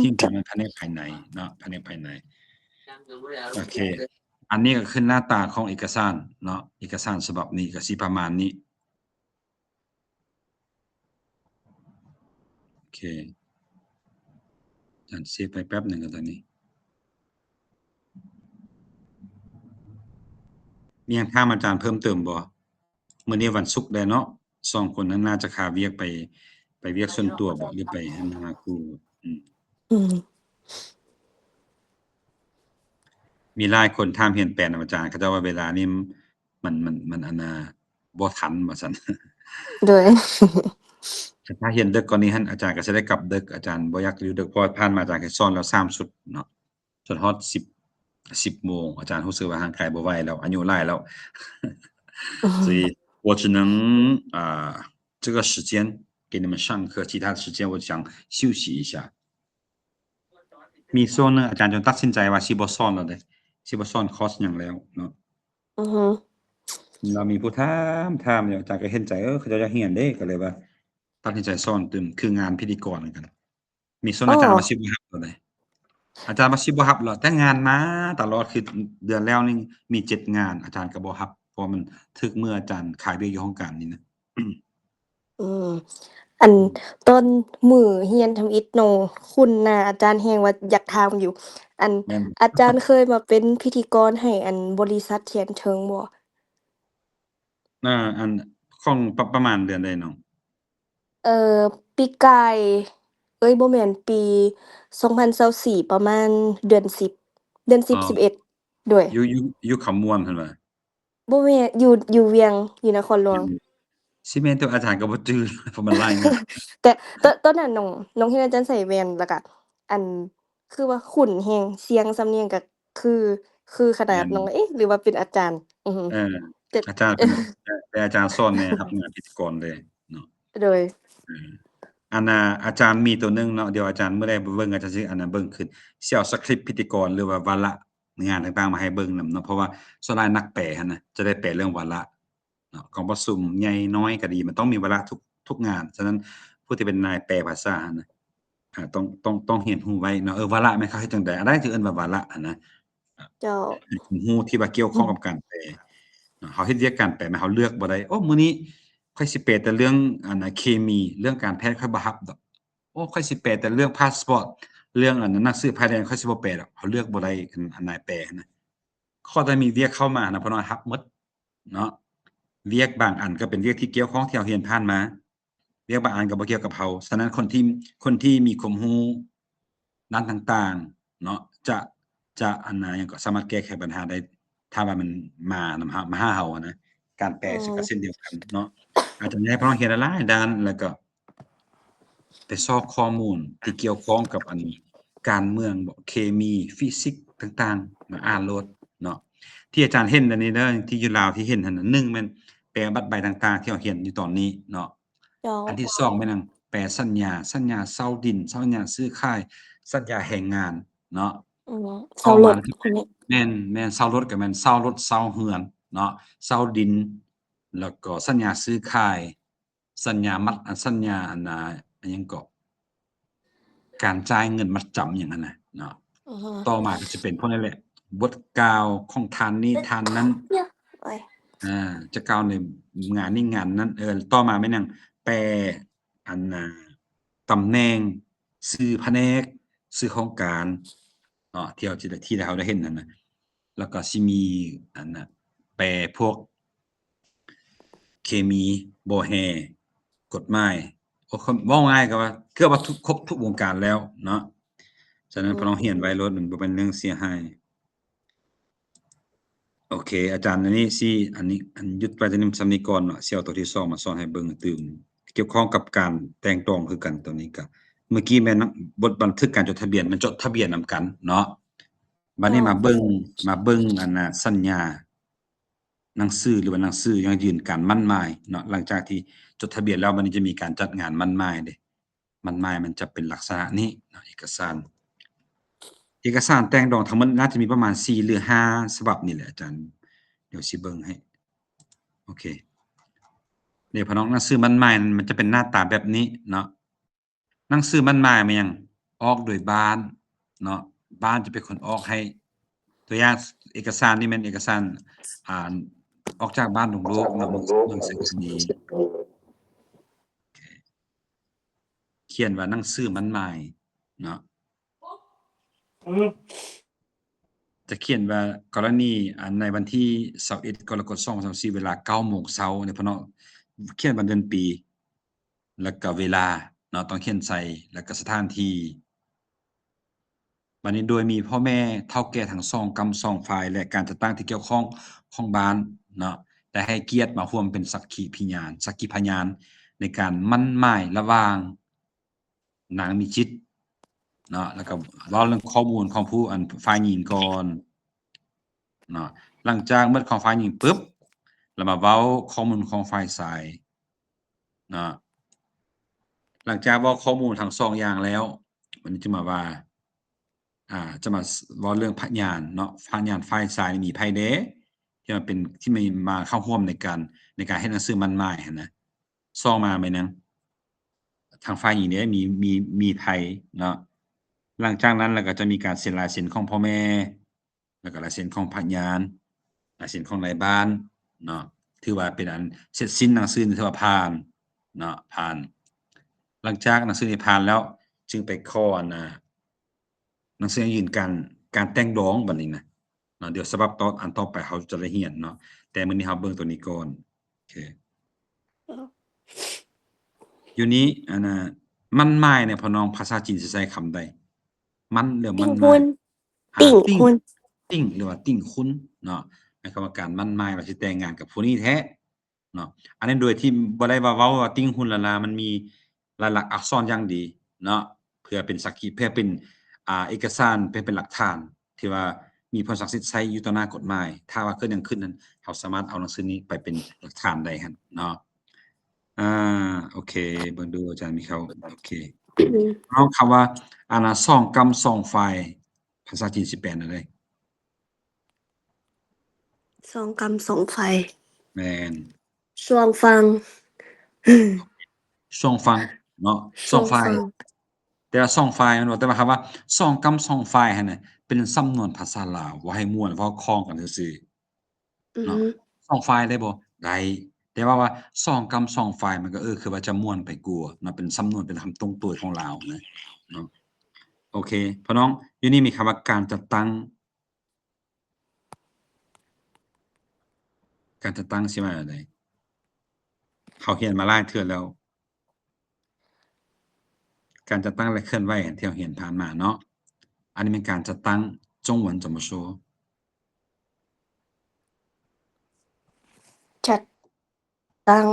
ทีมมันภายในภายในเนาะภายในภายในโอเคอันนี้ก็คือหน้าตาของเอกสารเนาะเอกสารฉบับนี้ก็สิประมาณนี้โอเคอาจารย์เซฟไปแป๊บหนึ่งกันตอนนี้มีอย่างถามอาจารย์เพิ่มเติมบ่มื้อนี้วันศุกร์แล้วเนาะ2คนนั้นน่าจะคาเวียกไปเวียกส่วนตัวบ่หรือไปหาครูมีหลายคนถามเห็นแปลนอาจารย์เขาเจ้าว่าเวลานี้มันอันน่ะบ่ทันว่าซั่น 对ถ้าเห็นดึกกว่านี้หั่นอาจารย์ก็สิได้กลับดึกอาจารย์บ่อยากอยู่ดึกเพราะผ่านมาอาจารย์ก็สอนแล้ว3ชุดเนาะจนฮอด10โมงอาจารย์รู้สึกว่าร่างกายบ่ไหวแล้วอายุหลายแล้ว所以我只能这个时间给你们上课其他的时间我想休息一下มีส่วนนึงอาจารย์จนตัดสินใจว่าสิบ่สอนแล้วเด้สิบ่สอนคอร์สหยังแล้วเนาะเรามีผู้ถามแล้วอาจารย์ก็เห็นใจเขาเจ้าอยากเรียนเด้ก็เลยว่าตัดสินใจสอนตึมคืองานพิธีกรเหมือนกันมีส่วนอาจารย์ว่าสิบ่รับแล้วเด้อาจารย์ว่าสิบ่รับแล้วแต่งานมาตลอดคือเดือนแล้วนี่มี7งานอาจารย์ก็บ่รับเพราะมันถึกมื้ออาจารย์ขายเวียกอยู่โรงการนี่นะอันต้นมื้อเรียนทำอิฐโนคุณหน้าอาจารย์แฮงว่าอยากถามอยู่อันอาจารย์เคยมาเป็นพิธีกรให้อันบริษัทเทียนเทิงบ่อันของประมาณเดือนใดน้องปีกายบ่แม่นปี2024ประมาณเดือน10เดือน10 11ด้วยอยู่ขม่วนเพิ่นว่าบ่แม่นอยู่เวียงอยู่นครหลวงสิแม่นแต่อาจารย์ก็บ่จื้อเพราะมันหลายงาน แต่ตอนนั้นน้องเฮ็ดอาจารย์ใส่แว่นแล้วก็อันคือว่าคุ้นแรงเสียงสำเนียงก็คือขนาดน้องเอ๊ะหรือว่าเป็นอาจารย์แต่ อาจารย์แต่อาจารย์สอนแนวรับงานพิธีกรเลยเนาะโดยอันน่ะอาจารย์มีตัวหนึงเนาะเดี๋ยวอาจารย์มื้อใดเบิ่งอาจารย์สิอันนั้นเบิ่งขึ้นสิเอาสคริปต์พิธีกรหรือว่าวาระงานต่างๆมาให้เบิ่งนำเนาะเพราะว่าส่วนหลายนักแปลหั่นน่ะจะได้แปลเรื่องวาระเนาะของประชุมใหญ่น้อยก็ดีมันต้องมีวาระทุกงานฉะนั้นผู้ที่เป็นนายแปลภาษาหั่นน่ะต้องเรียนรู้ไว้เนาะวาระแม่นเขาเฮ็ดจังได๋อันใดที่เอิ้นว่าวาระหั่นนะเจ้ารู้ที่ว่าเกี่ยวข้องกับการแปลเขาเฮ็ดเวียกการแปลแม่เขาเลือกบ่ได้โอ้มื้อนี้ข้อยสิแปลแต่เรื่องอันน่ะเคมีเรื่องการแพทย์ข้อยบ่รับดอกโอ้ข้อยสิแปลแต่เรื่องพาสปอร์ตเรื่องอันนั้นหนังสือภายแดนข้อยสิบ่แปลดอกเขาเลือกบ่ได้อันนายแปลนะข้อใดมีเวียกเข้ามานะเพิ่นว่ารับหมดเนาะเวียกบางอันก็เป็นเวียกที่เกี่ยวข้องที่เราเรียนผ่านมาเวียกบางอันก็บ่เกี่ยวกับเราฉะนั้นคนที่มีความรู้ด้านต่างๆเนาะจะอันน่ะหยังก็สามารถแก้ไขปัญหาได้ถ้าว่ามันมาหาเราอะนะการแปลก็เช่นเดียวกันเนาะอาจจะให้พน้องเรียนหลายๆด้านแล้วก็ไปซอกข้อมูลที่เกี่ยวข้องกับอันการเมืองบ่เคมีฟิสิกส์ต่างๆมาอ่านโลดเนาะที่อาจารย์เห็นอันนี้เด้อที่อยู่ลาวที่เห็นหั่นน่ะ1แม่นแปลบัตรใบต่างๆที่เราเรียนอยู่ตอนนี้เนาะอันที่2แม่นแปลสัญญาเช่าดินสัญญาซื้อขายสัญญาแรงงานเนาะเช่ารถแม่นเช่ารถก็แม่นเช่ารถเช่าเรือนเนาะเช่าดิน แล้วก็สัญญาซื้อขายสัญญามัดสัญญาอันอันหยังก็การจ่ายเงินมัดจำอย่างนั้นน่ะเนาะ อือฮึ ต่อมาก็จะเป็นพวกนั้นแหละบทกล่าวของทานนี้ทานนั้น โอ๊ย จะกล่าวในงานนี้งานนั้นต่อมาแม่นหยังแปลอันตำแหน่งชื่อแผนกชื่อโครงการที่เราได้เห็นนั่นน่ะแล้วก็สิมีอันน่ะแปลพวกเคมีบ่แฮกฎหมายเว้าง่ายก็ว่าเกือบว่าครบทุกวงการแล้วเนาะฉะนั้นพอเราเรียนไว้โลดมันบ่เป็นเรื่องเสียหายโอเคอาจารย์อันนี้สิอันหยุดไปแต่นี้ส่ำนี้ก่อนเนาะสิเอาตัวที่2มาสอนให้เบิ่งตื่มเกี่ยวข้องกับการแต่งตองคือกันตัวนี้ก็เมื่อกี้แม่นบทบันทึกการจดทะเบียนมันจดทะเบียนนำกันเนาะบัดนี้มาเบิ่งอันน่ะสัญญาหนังสือหรือว่าหนังสือยังยืนการมั่นหมายเนาะหลังจากที่จดทะเบียนแล้วบัดนี้จะมีการจัดงานมั่นหมายเด้มั่นหมายมันจะเป็นลักษณะนี้เนาะเอกสารแต่งดองทั้งหมดน่าจะมีประมาณ4หรือ5ฉบับนี่แหละอาจารย์เดี๋ยวสิเบิ่งให้โอเคนี่พี่น้องหนังสือมั่นหมายมันจะเป็นหน้าตาแบบนี้เนาะหนังสือมั่นหมายมันยังออกโดยบ้านเนาะบ้านจะเป็นคนออกให้ตัวอย่างเอกสารนี่แม่นเอกสารออกจากบ้านหลวงโลกเนาะเมืองแสงสุรีเขียนว่าหนังสือมั่นหมายเนาะจะเขียนว่ากรณีในวันที่21กรกฎาคม2024เวลา 9:00 นเนี่ยพี่น้องเขียนวันเดือนปีแล้วก็เวลาเนาะต้องเขียนใส่แล้วก็สถานที่บัดนี้โดยมีพ่อแม่เฒ่าแก่ทั้ง2กรรม2ฝ่ายและการจัดตั้งที่เกี่ยวข้องของบ้านเนาะได้ให้เกียรติมาร่วมเป็นสักขีพยานในการมั่นหมายระหว่างนางมีจิตเนาะแล้วก็เว้าเรื่องข้อมูลของผู้ฝ่ายหญิงก่อนเนาะหลังจากเบิดของฝ่ายหญิงปึ๊บแล้วมาเว้าข้อมูลของฝ่ายชายเนาะหลังจากเว้าข้อมูลทั้ง2อย่างแล้ววันนี้จะมาว่าจะมาเว้าเรื่องพยานเนาะพยานฝ่ายชายนี่มีไผเด้ที่มาเข้าร่วมในการเฮ็ดหนังสือมั่นหมายหั้นนะมาแม่นหยังทางฝ่ายหญิงเด้มีไผเนาะหลังจากนั้นแล้วก็จะมีการเซ็นลายเซ็นของพ่อแม่แล้วก็ลายเซ็นของพยานลายเซ็นของนายบ้านเนาะถือว่าเป็นอันเสร็จสิ้นหนังสือนี่ถือว่าผ่านเนาะผ่านหลังจากหนังสือนี้ผ่านแล้วจึงไปขอหนังสือยืนการแต่งดองบัดนี้นะเนาะเดี๋ยวฉบับอันต่อไปเราจะได้เรียนเนาะแต่มื้อนี้เราเบิ่งตัวนี้ก่อนโอเคอยู่นี้มั่นหมายเนี่ยพี่น้องภาษาจีนสิใช้คำใดมั่นหรือมั่นหมายติ่งหุ้น ติ่งหรือว่าติ่งคุณเนาะหมายความว่าการมั่นหมายว่าสิแต่งงานกับผู้นี้แท้เนาะอันนั้นโดยที่บ่ได้ว่าเว้าว่าติ่งหุ้นละมันมีลายลักษณ์อักษรอย่างดีเนาะเพื่อเป็นสักขีเพื่อเป็นเอกสารเพื่อเป็นหลักฐานที่ว่ามีผลศักดิ์สิทธิ์ใช้อยู่ต่อหน้ากฎหมายถ้าว่าเกิดหยังขึ้นนั้นเราสามารถเอาหนังสือนี้ไปเป็นหลักฐานได้ครับเนาะโอเคเบิ่งดูอาจารย์มีเขาโอเคเอาคำว่าสองกรรมสองฝ่ายภาษาจีนสิแปลว่าใด2กรรม2ไฟแม่น双方双方เนาะ2ฝ่ายแต่ว่า2ฝ่ายแม่นบ่แต่ว่าคำว่าสองกรรมสองฝ่ายหั่นน่ะเป็นสำนวนภาษาลาวว่าให้ม่วนเว้าคล้องกันซื่อๆเนาะ2ฝ่ายได้บ่ได้แต่ว่า2กรรม2ฝ่ายมันก็คือว่าจะม่วนไปกว่าเนาะเป็นสำนวนเป็นคำตรงตัวของลาวนะเนาะโอเคพี่น้องอยู่นี่มีคำว่าการจัดตั้งสิมาจั่งใดเขาเรียนมาหลายเทื่อแล้วการจัดตั้งและเคลื่อนไหวที่เราเรียนผ่านมาเนาะอันนี้เป็นการจัดตั้ง中文怎么说จัดตั้ง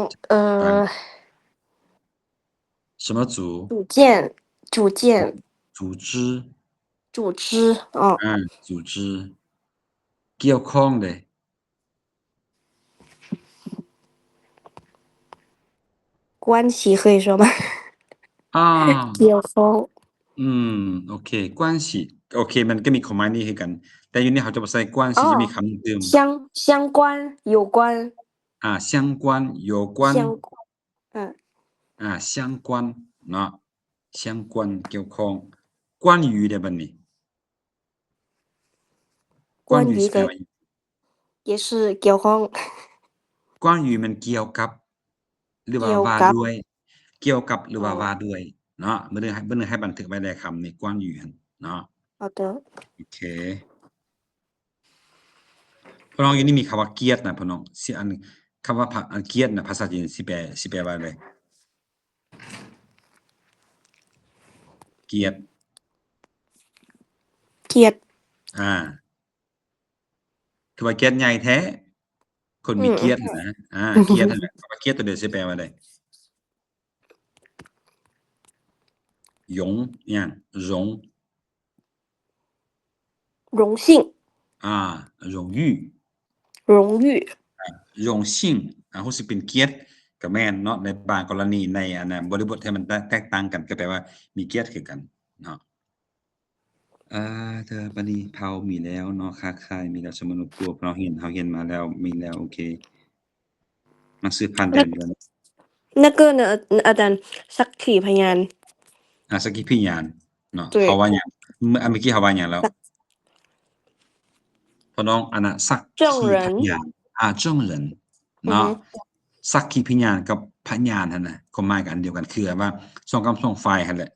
什么组组建组织组织เกี่ยวข้องเด้关系可以说吗เกี่ยวข้องโอเค关系โอเคมันก็มีความหมายนี้คือกันแต่อยู่นี่เขาจะบ่ใส่关系จะมีคำเติม相关有关相关有关相关相关เนาะ相关เกี่ยวข้อง关于ได้บัดนี้关关于的于สิแปลว่า 也是เกี่ยวข้อง关于มันเกี่ยวกับหรือว่าว่าด้วยเกี่ยวกับหรือว่าว่าด้วยเนาะมื้อนึงให้บันทึกไว้ได้คำนี้关于หั่นเนาะ好的โอเคพี่น้องอยู่นี่มีคำว่าเกียรตินะพี่น้องสิอันคำว่าเกียรติน่ะภาษาจีนสิแปลว่าอะไรเกียรติเกียรติคือว่าเกียรติใหญ่แท้คนมีเกียรตินะเกียรตินั่นแหละคำว่าเกียรติตัวเดียวสิแปลว่าอะไรหยงเนี่ยหยง荣幸荣誉荣誉荣幸รู้สึกเป็นเกียรติก็แม่นเนาะในบางกรณีในอันน่ะบริบทที่มันแตกต่างกันก็แปลว่ามีเกียรติคือกันเนาะเธอบัดนี้เผามีแล้วเนาะค้าขายมีแล้วสมนุษย์ตัวเราเห็นมาแล้วมีแล้วโอเคหนังสือผ่านแดนเดือน那个呢อาจารย์สักขีพยานสักขีพยานเนาะเขาว่าหยังเมื่อกี้เขาว่าหยังแล้วพี่น้องอันน่ะสักขีพยาน证人เนาะสักขีพยานกับพยานหั่นน่ะความหมายก็อันเดียวกันคือว่า2คำ2ฝ่ายหั่นแหละ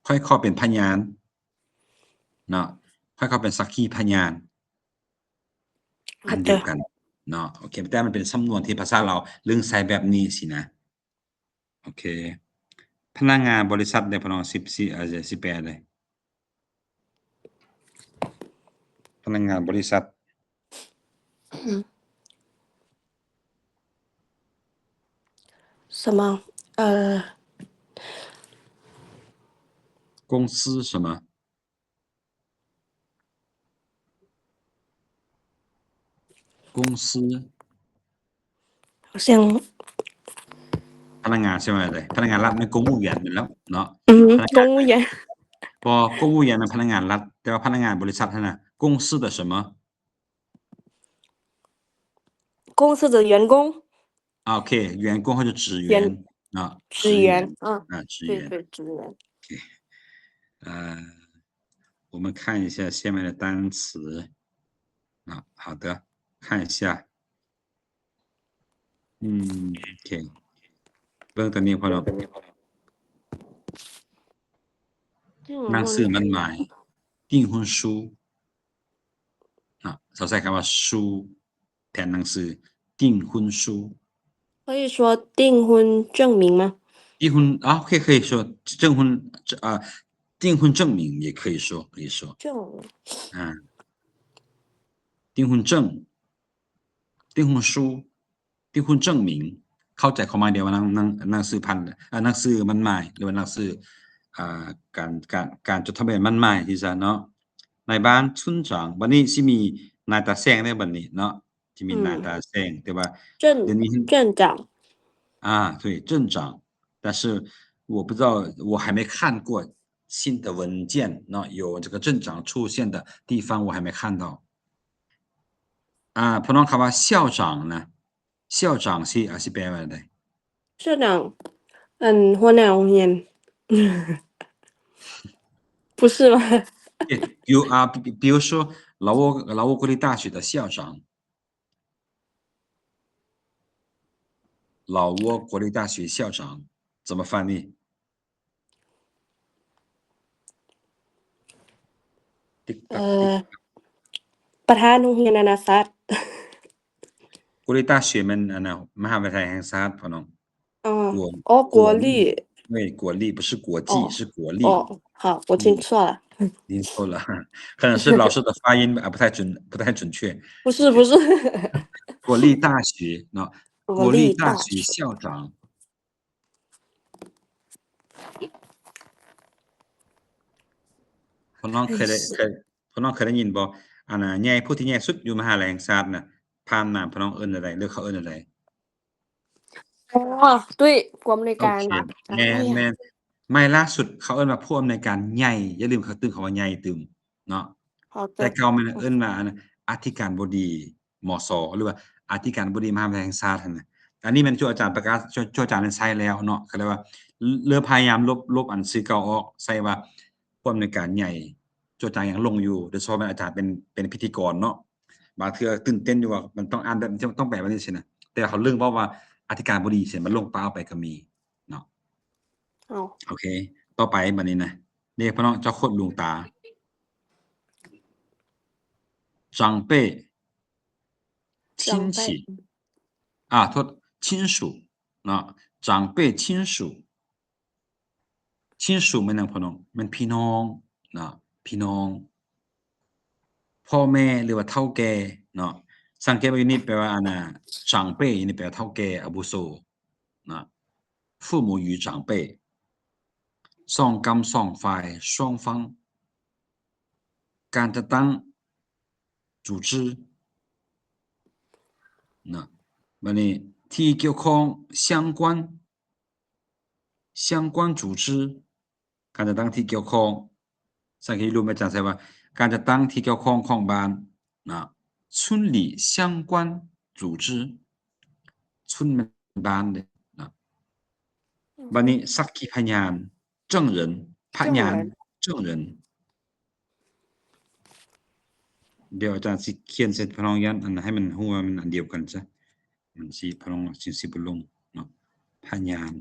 ค่อยเข้าเป็นพยานเนาะค่อยเข้าเป็นสักขีพยานอันเดียวกันเนาะโอเคแต่มันเป็นสำนวนที่ภาษาเราเรื่องใช้แบบนี้สินะโอเคพนักงานบริษัทได้พี่น้องสิแปลเลยพนักงานบริษัท什么公司什么公司好像พนักงานใช่ไหมเลยพนักงานรัฐไม่公务员อยู่แล้วเนาะ公务员พอ公务员นั้นพนักงานรัฐแต่ว่าพนักงานบริษัทนั่นน่ะ公司的什么公司的员工OK 员工或者职员职员职员对职员我们看一下下面的单词好的看一下OK เบิ่งตัวนี้พอเราหนังสือมันหมาย订婚书เขาใช้คำว่า书แทนหนังสือ订婚书可以说订婚证明吗订婚可以说证婚订婚证明也可以说订婚证订婚书订婚证明เข้าใจความหมายเดียวว่าหนังสือหนังสือมันหมายหรือว่าหนังสือการจดทะเบียนมั่นหมายที่จะเนาะนายบ้าน村长บัดนี้สิมีนายตาแซงได้บัดนี้เนาะที่มีนายตาแซงแต่ว่าเดี๋ยวนี้镇长对镇长但是我不知道我还没看过新的文件เนาะ有这个镇长出现的地方我还没看到พี่น้องคำว่า校长นะ校长สิแปลว่าอะไร社长หัวหน้าโรงเรียน不是吗比如说老挝国立大学的校长老挝国立大学校长怎么翻译ประธานโรงเรียนนานาชาติ国立大学มันมหาวิทยาลัยแห่งชาติพี่น้อง国立对国立不是国际是国立好我听错了听错了可能是老师的发音不太准确不是国立大学国立大学校长พี่น้องเคยได้ยินบ่ใหญ่ผู้ที่ใหญ่สุดอยู่มหาวิทยาลัยแห่งชาติน่ะพานนามพี่น้องเอิ้นอะไรหรือเขาเอิ้นอะไร对ผู้อำนวยการแม่นไม่ล่าสุดเขาเอิ้นว่าผู้อำนวยการใหญ่อย่าลืมเขาตึงคำว่าใหญ่ตึมเนาะแต่เก่ามันเอิ้นว่าอธิการบดีมศหรือว่า อธิการบดีมหาวิทยาลัยแห่งชาติหั่นน่ะอันนี้แม่นโจอาจารย์ประกาศโจอาจารย์ได้ใช้แล้วเนาะเขาเรียกว่าเรือพยายามลบอันชื่อเก่าออกใส่ว่าผู้อำนวยการใหญ่โจอาจารย์ยังลงอยู่โดยเฉพาะอาจารย์เป็นพิธีกรเนาะบางเทื่อตื่นเต้นอยู่ว่ามันต้องอ่านแบบต้องแปลว่าจังซี่นะแต่เขาลืมว่าอธิการบดีสิมันลงป้าไปก็มีเนาะ อ้าว โอเค ต่อไปบัดนี้นะเรียกพี่น้องเจ้าโคตรหลวงตา长辈亲长戚辈โทษ亲属เนาะ长辈亲属亲属แม่นหยังพี่น้องแม่นพี่น้องเนาะพี่น้องพ่อแม่หรือว่าเฒ่าแก่เนาะสังเกตว่าอยู่นี่แปลว่าอันน่ะ长辈นี่แปลว่าเฒ่าแก่อาวุโสเนาะ父母与长辈สองกรรมสองฝ่าย双方การจัดตั้ง组织นะบัดนี้ที่เกี่ยวข้อง相关组织การจัดตั้งที่เกี่ยวข้องสังเกตรู้ไหมอาจารย์ใช้ว่าการจัดตั้งที่เกี่ยวข้องของบ้านนะ村里相关组织村มันบ้านเด้นะบัดนี้สักขีพยาน证人พยาน证人เดี๋ยวอาจารย์สิเขียนเสร็จพน้องยันอันให้มันฮู้ว่ามันอันเดียวกันซะมันสิพน้องสิบ่ลงเนาะพยาน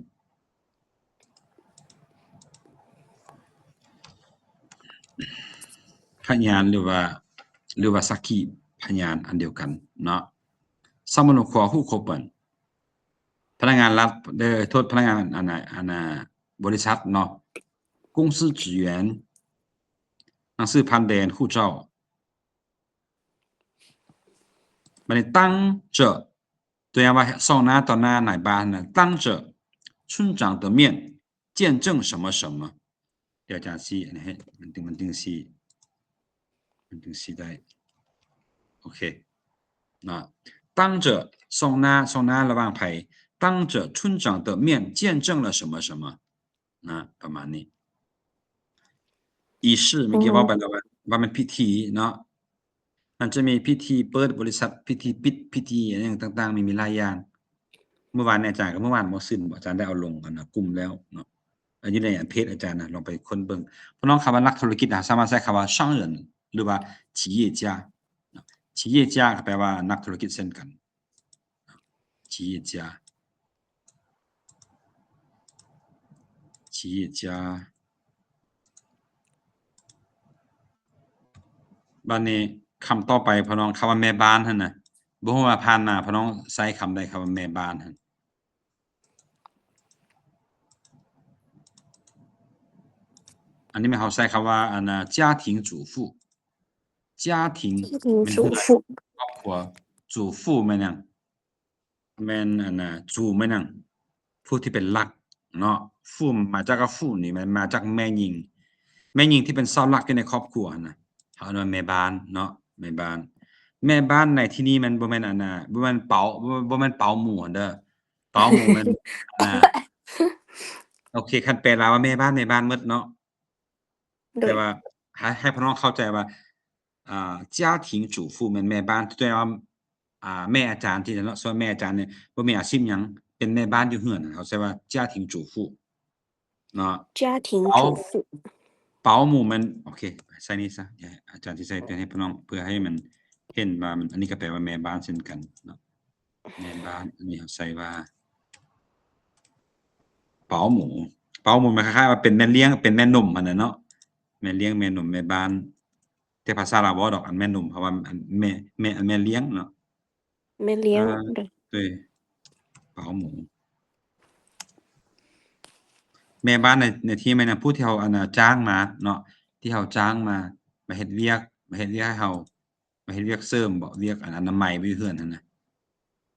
หรือว่าสักขีพยานอันเดียวกันเนาะสมนุขอฮู้ครบเปิ้นพนักงานรัฐโทษพนักงานอันน่ะบริษัทเนาะ公司职员หนังสือผ่านแดน护照บัดนี้当着ตัวอย่างว่าส่องหน้าต่อหน้านายบ้านน่ะ当着村长的面见证什么什么เดี๋ยวอาจารย์สิอันนี้ให้มันถึงสิได้โอเคนะ当着ส่องหน้าระหว่างไผ当着村长的面见证了什么什么นะประมาณนี้仪式เมื่อกี้ว่าไปแล้วว่ามันพิธีเนาะมันจะมีพิธีเปิดบริษัทพิธีปิดพิธีอะไรต่างๆมีหลายอย่างเมื่อวานเนี่ยอาจารย์ก็เมื่อวานบ่สิ้นอาจารย์ได้เอาลงอันน่ะกลุ่มแล้วเนาะอันนี้ในเพจอาจารย์น่ะลองไปค้นเบิ่งพี่น้องคำว่านักธุรกิจสามารถใช้คำว่า商人หรือว่า企业家เนาะ企业家ก็แปลว่านักธุรกิจเช่นกัน企业家企业家บัดนี้คำต่อไปพี่น้องคำว่าแม่บ้านหั่นน่ะบ่ฮู้ว่าผ่านมาพี่น้องใช้คำใดคำว่าแม่บ้านหั่นอันนี้แม่นเขาใช้คำว่าอันน่ะ家庭主妇家庭แม่น主妇ครอบครัว主妇แม่นหยังแม่นอันน่ะ主แม่นหยังผู้ที่เป็นหลักเนาะผู้มาจากกับผู้นี่มันมาจากแม่หญิงที่เป็นเสาหลักอยู่ในครอบครัวหั่นน่ะเขาเรียกว่าแม่บ้านเนาะแม่บ้านในที่นี้มันบ่แม่นอันน่ะบ่แม่นเป๋าหมู่หั่นเด้อเป๋าหมู่มันอ่าโอเคคันแปลลาวว่าแม่บ้านหมดเนาะ โดยแต่ว่าให้พี่น้องเข้าใจว่า家庭主妇แม่นแม่บ้านแต่ว่าแม่อาจารย์ที่นั่นเนาะส่วนแม่อาจารย์เนี่ยบ่มีอาชีพหยังเป็นแม่บ้านอยู่เรือนน่ะเขาใช้ว่า家庭主妇เนาะ家庭保主妇保姆มันโอเคใส่นี่ซะเดี๋ยวอาจารย์สิใส่ตัวให้พี่น้องเพื่อให้มันเห็นว่ามันอันนี้ก็แปลว่าแม่บ้านเช่นกันเนาะแม่บ้านอันนี้เขาใส่ว่า保姆มันคล้ายๆว่าเป็นแม่เลี้ยงเป็นแม่นมหั่นน่ะเนาะแม่เลี้ยงแม่นมแม่บ้านแต่ภาษาลาวบ่ดอกอันแม่นมเพราะว่าอันแม่เลี้ยงเนาะแม่เลี้ยงโดย对保姆แม่บ้านในที่แม่นผู้ที่เราอันน่ะจ้างมาเนาะที่เราจ้างมาเฮ็ดเวียกให้เรามาเฮ็ดเวียกเสริมบ่เวียกอันอนามัยไว้อยู่เรือนนั่นน่ะ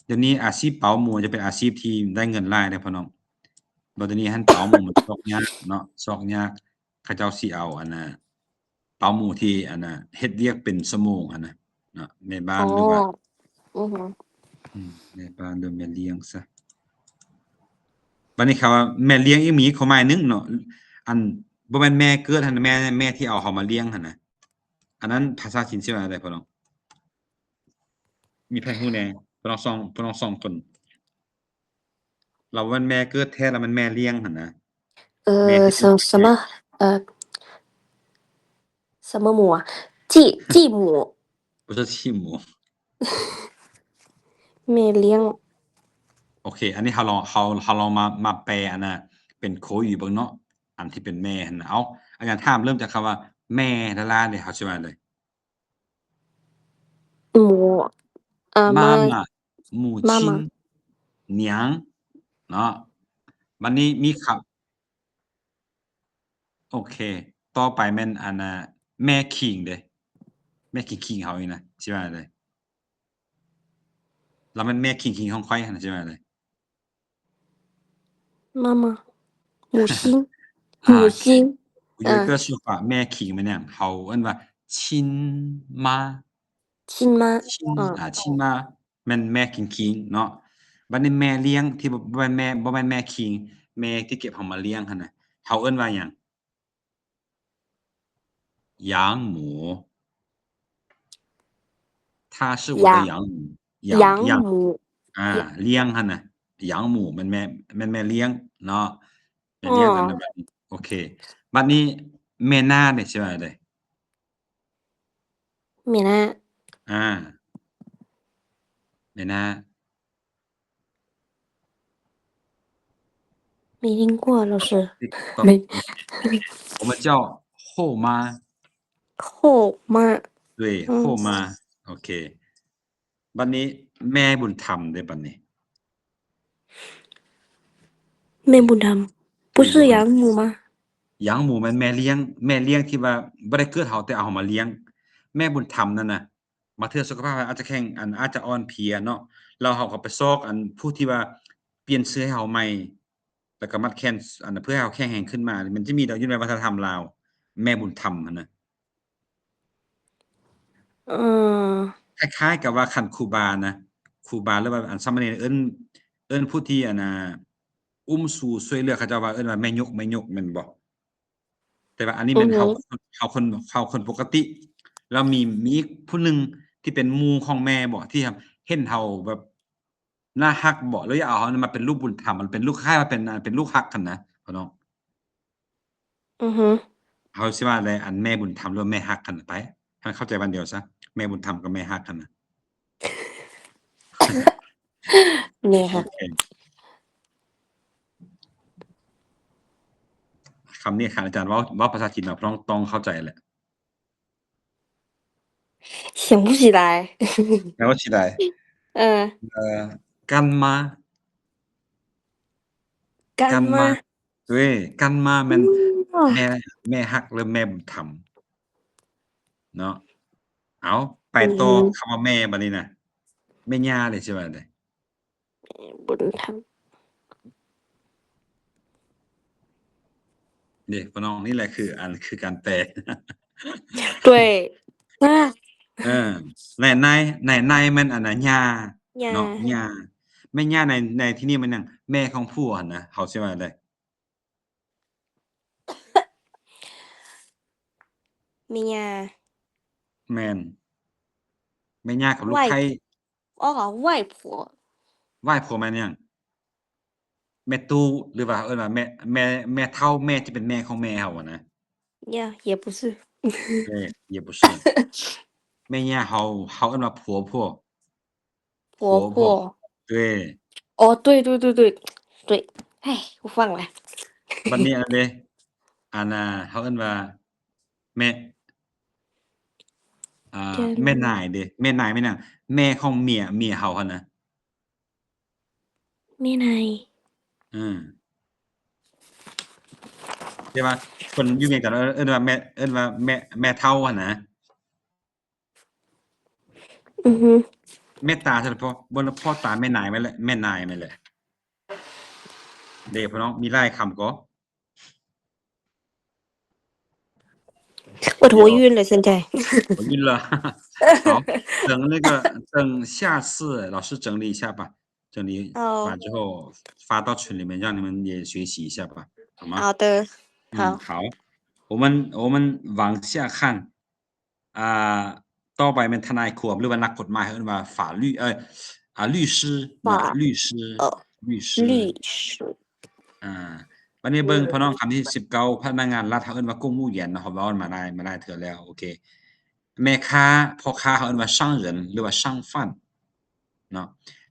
เดี๋ยวนี้อาชีพเป๋าหมู่จะเป็นอาชีพที่ได้เงินหลายเด้อพ่อน้องบ่เดี๋ยวนี้หั้นเป๋าหมู่มันซอกยากเนาะซอกยากเขาเจ้าสิเอาอันน่ะเป๋าหมู่ที่อันน่ะเฮ็ดเวียกเป็นชั่วโมงอันน่ะเนาะแม่บ้าอ๋อนหรือว่า อือฮึแม่บ้านหรือแม่เลี้ยงซะบัดนี้คำว่าแม่เลี้ยงอีกมีความหมายหนึ่งเนาะอันบ่แม่นแม่เกิดหั่นแม่ที่เอาเขามาเลี้ยงหั่นน่ะอันนั้นภาษาจีนสิว่าจั่งใดพ่อน้องมีไผฮู้แหน่พ่อ เพิ่นต้อง2คนเรามันแม่เกิดแท้แล้วมันแม่เลี้ยงหั่นนะแม่ที่เป็น什么什么母啊？继母不是继母แม่เลี้ยงโอเคอันนี้เราลองมาแปลอันน่ะเป็น口语เบิ่งเนาะอันที่เป็นแม่หั่นน่ะเอาอาจารย์ถามเริ่มจากคำว่าแม่ดาราเนี่ยเขาสิว่าจั่งใด母妈妈母妈妈亲娘เนาะบัดนี้มีคำโอเคต่อไปแม่นอันน่ะแม่ขิงเด้แม่ขิงๆเฮานี่นะสิว่าจั่งใดแล้วมันแม่ขิงๆของข้อยหั่นน่ะสิว่าจั่งใด妈妈母亲母啊，亲有一个说法แม่ขิงมันเนี่ยเขาเอิ้นว่า亲妈亲妈亲妈แม่นแม่ขิงๆเนาะบัดนี้แม่เลี้ยงที่บ่แม่นแม่ขิงแม่ที่เก็บเรามาเลี้ยงหั่นน่ะเขาเอิ้นว่าหยัง养母她是我的养母养养母เลี้ยงหั่นน่ะ养母แม่นแม่เลี้ยงเนาะแม่อ๋เลี้ยงอันนั้นอแบบนี้โอเคบัดนี้แม่นาเนี่ยสิว่าจั่งใดแม่นาอาแม่นา没听过老师ก็没我们叫后妈后妈对后妈โอเคบัดนี้แม่บุญธรรมเด้บัดนี้แม่บุญธรรม不是养母吗养母มันแม่เลี้ยงที่ว่าบ่ได้เกิดเฮาแต่เอาเฮามาเลี้ยงแม่บุญธรรมนั่นน่ะบางเทื่อสุขภาพอาจจะแข็งอาจจะอ่อนเพลียเนาะแล้วเฮาก็ไปซอกผู้ที่ว่าเปลี่ยนเสื้อให้เฮาใหม่แล้วก็มัดแขนอันน่ะเพื่อให้เฮาแข็งแรงขึ้นมามันจะมีอยู่ในวัฒนธรรมลาวแม่บุญธรรมหั่นน่ะ เออคล้ายๆกับว่าคันครูบานะครูบาหรือว่าสามเณรเอิ้นผู้ที่อุ้มสู่ช่วยเหลือเขาเจ้าว่าเอิ้นว่าแม่ยกแม่นบ่แต่ว่าอันนี้อือฮึแม่นเฮาคนปกติแล้วมีอีกผู้หนึ่งที่เป็นหมู่ของแม่บ่ที่เห็นเฮาแบบน่ารักบ่แล้วอยากเอาเฮานั้นมาเป็นลูกบุญธรรมมันเป็นลูกคล้ายๆว่าเป็นลูกรักหั้นนะพ่อน้องอือฮึเฮาสิว่าจั่งใดอันแม่บุญธรรมหรือว่าแม่รักกันน่ะไปให้มันเข้าใจวันเดียวซะแม่บุญธรรมกับแม่รักกันน่ะ แม่โอฮักเคคำนี้ค่ะอาจารย์เว้าภาษาจีนแบบต้องเข้าใจแหละ想不起来แปลว่าสิได้嗯干妈干妈干妈对干妈แม่นแม่哇แม่รักหรือแม่บุญธรรมเนาะเอาไปอืต่อมคำว่าแม่บัดนี้น่ะแม่ย่านี่สิว่าจั่งใดบุญธรรมนี่พี่น้องนี่แหละคือการแปล 对啊เออในมันอันน่ะย่าย่าเนาะย่าแม่ย่าในที่นี้มันหยังแม่ของผัวหั่นนะเขาสิว่าจั่งใดแม่ย่าแม่นแม่ย่ากับลูกไผ外婆外婆ไหว้ผัวแม่นหยัง แม่ตู้หรือว่าเอิ้นว่าแม่เฒ่าแม่ที่เป็นแม่ของแม่เฮาอะนะ呀也不是对也不是แม่ย่าเฮาเอิ้นว่าผัวพ่อ婆婆婆对哦对唉我忘了บัดนี้อันเดะเฮาเอิ้นว่าแม่แม่跟นายเดะแม่นายแม่นหยังแม่ของเมียเฮาหั้นนะแม่นายเออแต่ว่าคนอยู่เวียงจันทน์เอิ้นว่าแม่เฒ่าหั้นนะอือฮึแม่ตาซั่นพ่อบ่พ่อตาแม่นายแม่นแหละแม่นายแม่นแหละเด้พ่อน้องมีหลายคำก็我头เดี๋ยว晕了现在我晕了，好，等下次老师整理一下吧，整理好完之后发到群里面，让你们也学习一下吧，好吗？好的好好，我们往下看ต่อไปเป็นทนายความหรือว่านักกฎหมายเขาเรียกว่า法律律师เนาะ律师律师律师วันนี้เบิ่งพี่น้องคำที่19พนักงานรัฐเขาเอิ้นว่า公务员เนาะเขาเว้ามาได้เทื่อแล้วโอเคแม่ค้าพ่อค้าเขาเอิ้นว่า商人หรือว่า商贩เนาะ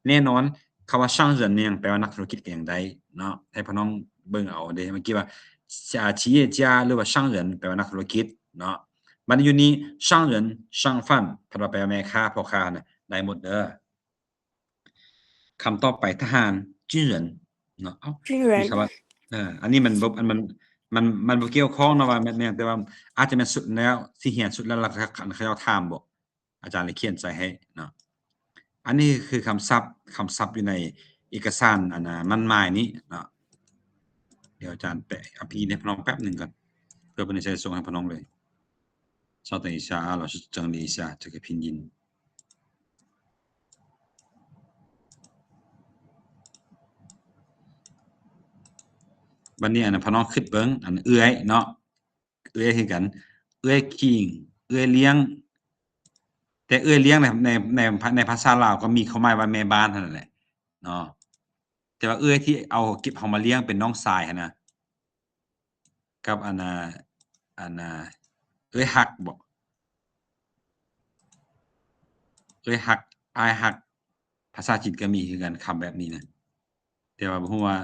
แน่นอนคำว่า商人เนี่ยแปลว่านักธุรกิจก็ยังได้เนาะให้พี่น้องเบิ่งเอาเด้เมื่อกี้ว่า企业家หรือว่า商人แปลว่านักธุรกิจเนาะบัดนี้อยู่นี้商人商贩แปลว่าแม่ค้าพ่อค้าน่ะได้หมดเด้อคำต่อไปทหาร军人เนาะ军人มีคำว่าอันนี้มันบ่เกี่ยวข้องเนาะว่าแม่นแต่ว่าอาจจะแม่นสุดแล้วสิเรียนสุดแล้วล่ะเขาเจ้าถามบ่อาจารย์เลยเขียนใส่ให้เนาะอันนี้คือคำศัพท์อยู่ในเอกสารอันน่ะมันหมายนี้เนาะเดี๋ยวอาจารย์แปะพี่ให้พี่น้องแป๊บนึงก่อนเพื่อเพิ่นจะส่งให้พี่น้องเลย稍等一下啊老师整理一下这个拼音วันนี้อันพี่น้องคิดเบิ่งอันเอื้อยเนาะเอื้อยคือกันเอื้อยขิงเอื้อยเลี้ยงแต่เอื้อยเลี้ยงในภาษาลาวก็มีความหมายว่าแม่บ้านเท่านั้นแหละเนาะแต่ว่าเอื้อยที่เอาเก็บเฮามาเลี้ยงเป็นน้องชายหั่นน่ะกับอันน่ะเอื้อยฮักบ่เอื้อยฮักอ้ายฮักภาษาจีนก็มีคือกันคำแบบนี้นะแต่ว่าบ่ฮู้ว่า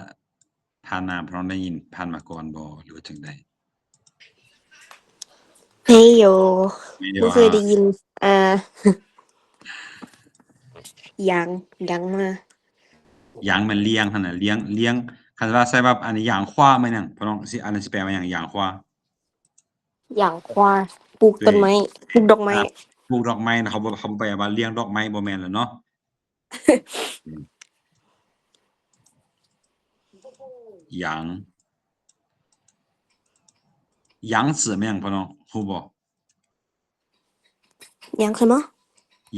ผ่านมาพี่น้องได้ยินผ่านมาก่อนบ่หรือว่าจังได๋没有ไม่เคยได้ยินยังมาหยางมันเลี้ยงหั่นน่ะเลี้ยงคันว่าใส่แบบอันนี้หยางควาแม่นหยังพี่น้องสิอันนั้นสิแปลว่าหยังหยางควาอย่างควาปลูกต้นไม้ปลูกดอกไม้ปลูกดอกไม้นะเขาแปลว่าเลี้ยงดอกไม้บ่แม่นแล้วเนาะหยาง子แม่นหยังพี่น้องฮู้บ่养什么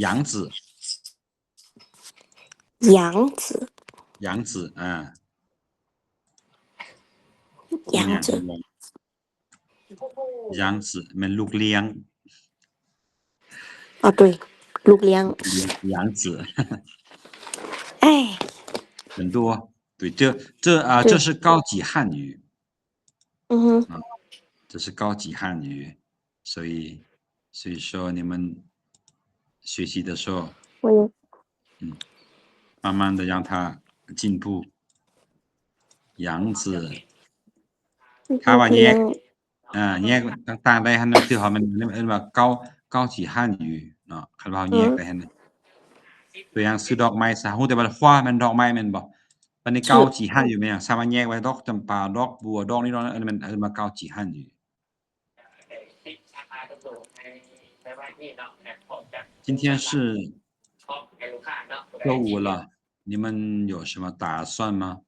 หยาง子养子养子养子养子แม่นลูกเลี้ยง对ลูกเลี้ยง养子哎很多对这是高级汉语这是高级汉语所以说你们学习的时候慢慢的让它进步养子ถ้าว่าแยกต่างๆได้หั่นน่ะคือเฮามันเอิ้นว่า高级汉语เนาะคันว่าเฮาแยกได้หั่นน่ะตัวอย่างซื้อดอกไม้ซะฮู้แต่ว่า花มันดอกไม้แม่นบ่บัดนี้高级汉语แม่นหยังสามารถแยกไว้ดอกจำปาดอกบัวดอกนี้ดอกนั้นอันนั้นมันเอิ้นว่า高级汉语今天是周五了你们有什么打算吗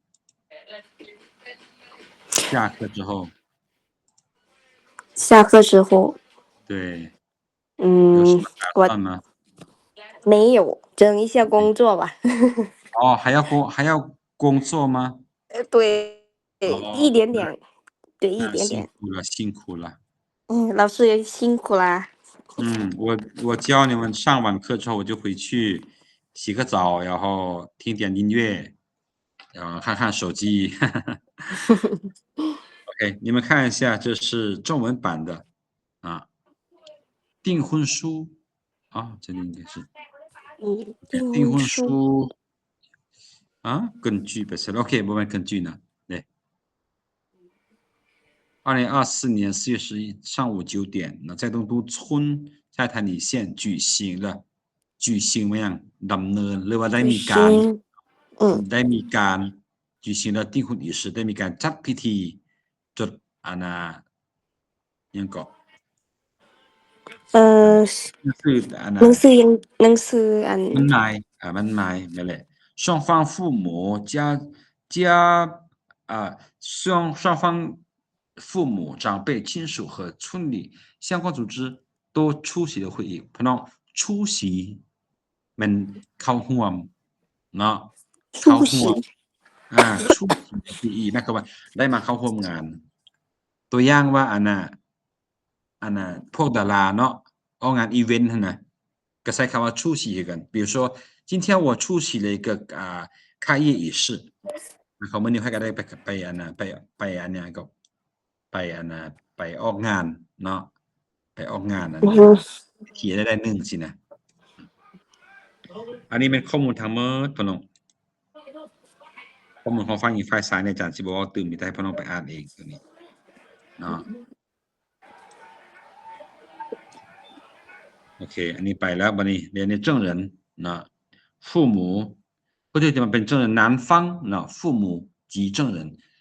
下课之后对有什么打算吗没有整一下工作吧还要工作吗对一点点对一点点辛苦了老师也辛苦啦我教你们上完课之后我就回去洗个澡然后听点音乐然后看看手机OK 你们看一下这是中文版的订婚书这里应该是订婚书根据不是 OK 我们根据呢对2024年4月11上午9点在东都村在潭里县举行怎么样ดำเนินหรือว่าได้มีการ举行了订婚仪式ได้มีการจัดพิธีจดยังก็หนังสือมันหมายนั่นแหละ双方父母双方父母长辈亲属和村里相关组织都出席了会议พี่น้อง出席มันเข้าร่วมเนาะเข้าร่วม出席อีหมายความว่าได้มาเข้าร่วมงานตัวอย่างว่าอันน่ะพวกดาราเนาะออกงานอีเวนต์หั่นน่ะก็ใช้คำว่า出席คือกัน比如说今天我出席了一个开业仪式นะครับมื้อนี้ข้อยก็ได้ไปอันน่ะไปอันเนี้ยก็ไปอันน่ะไปออกงานเนาะไปออกงานอันน่ะที่ได้หนึ่งสินะอันนี้เป็นข้อมูลทั้งหมดพ่อน้องข้อมูลของฝั่งอีกฝ่ายซ้ายเนี่ยอาจารย์สิบ่เว้าตื่มมีแต่ให้พ่อน้องไปอ่านเองตัวนี้เนาะโอเคอันนี้ไปแล้วบัดนี้เรียนใน证人เนาะ父母ก็คือจะมาเป็น证人男方เนาะ父母及证人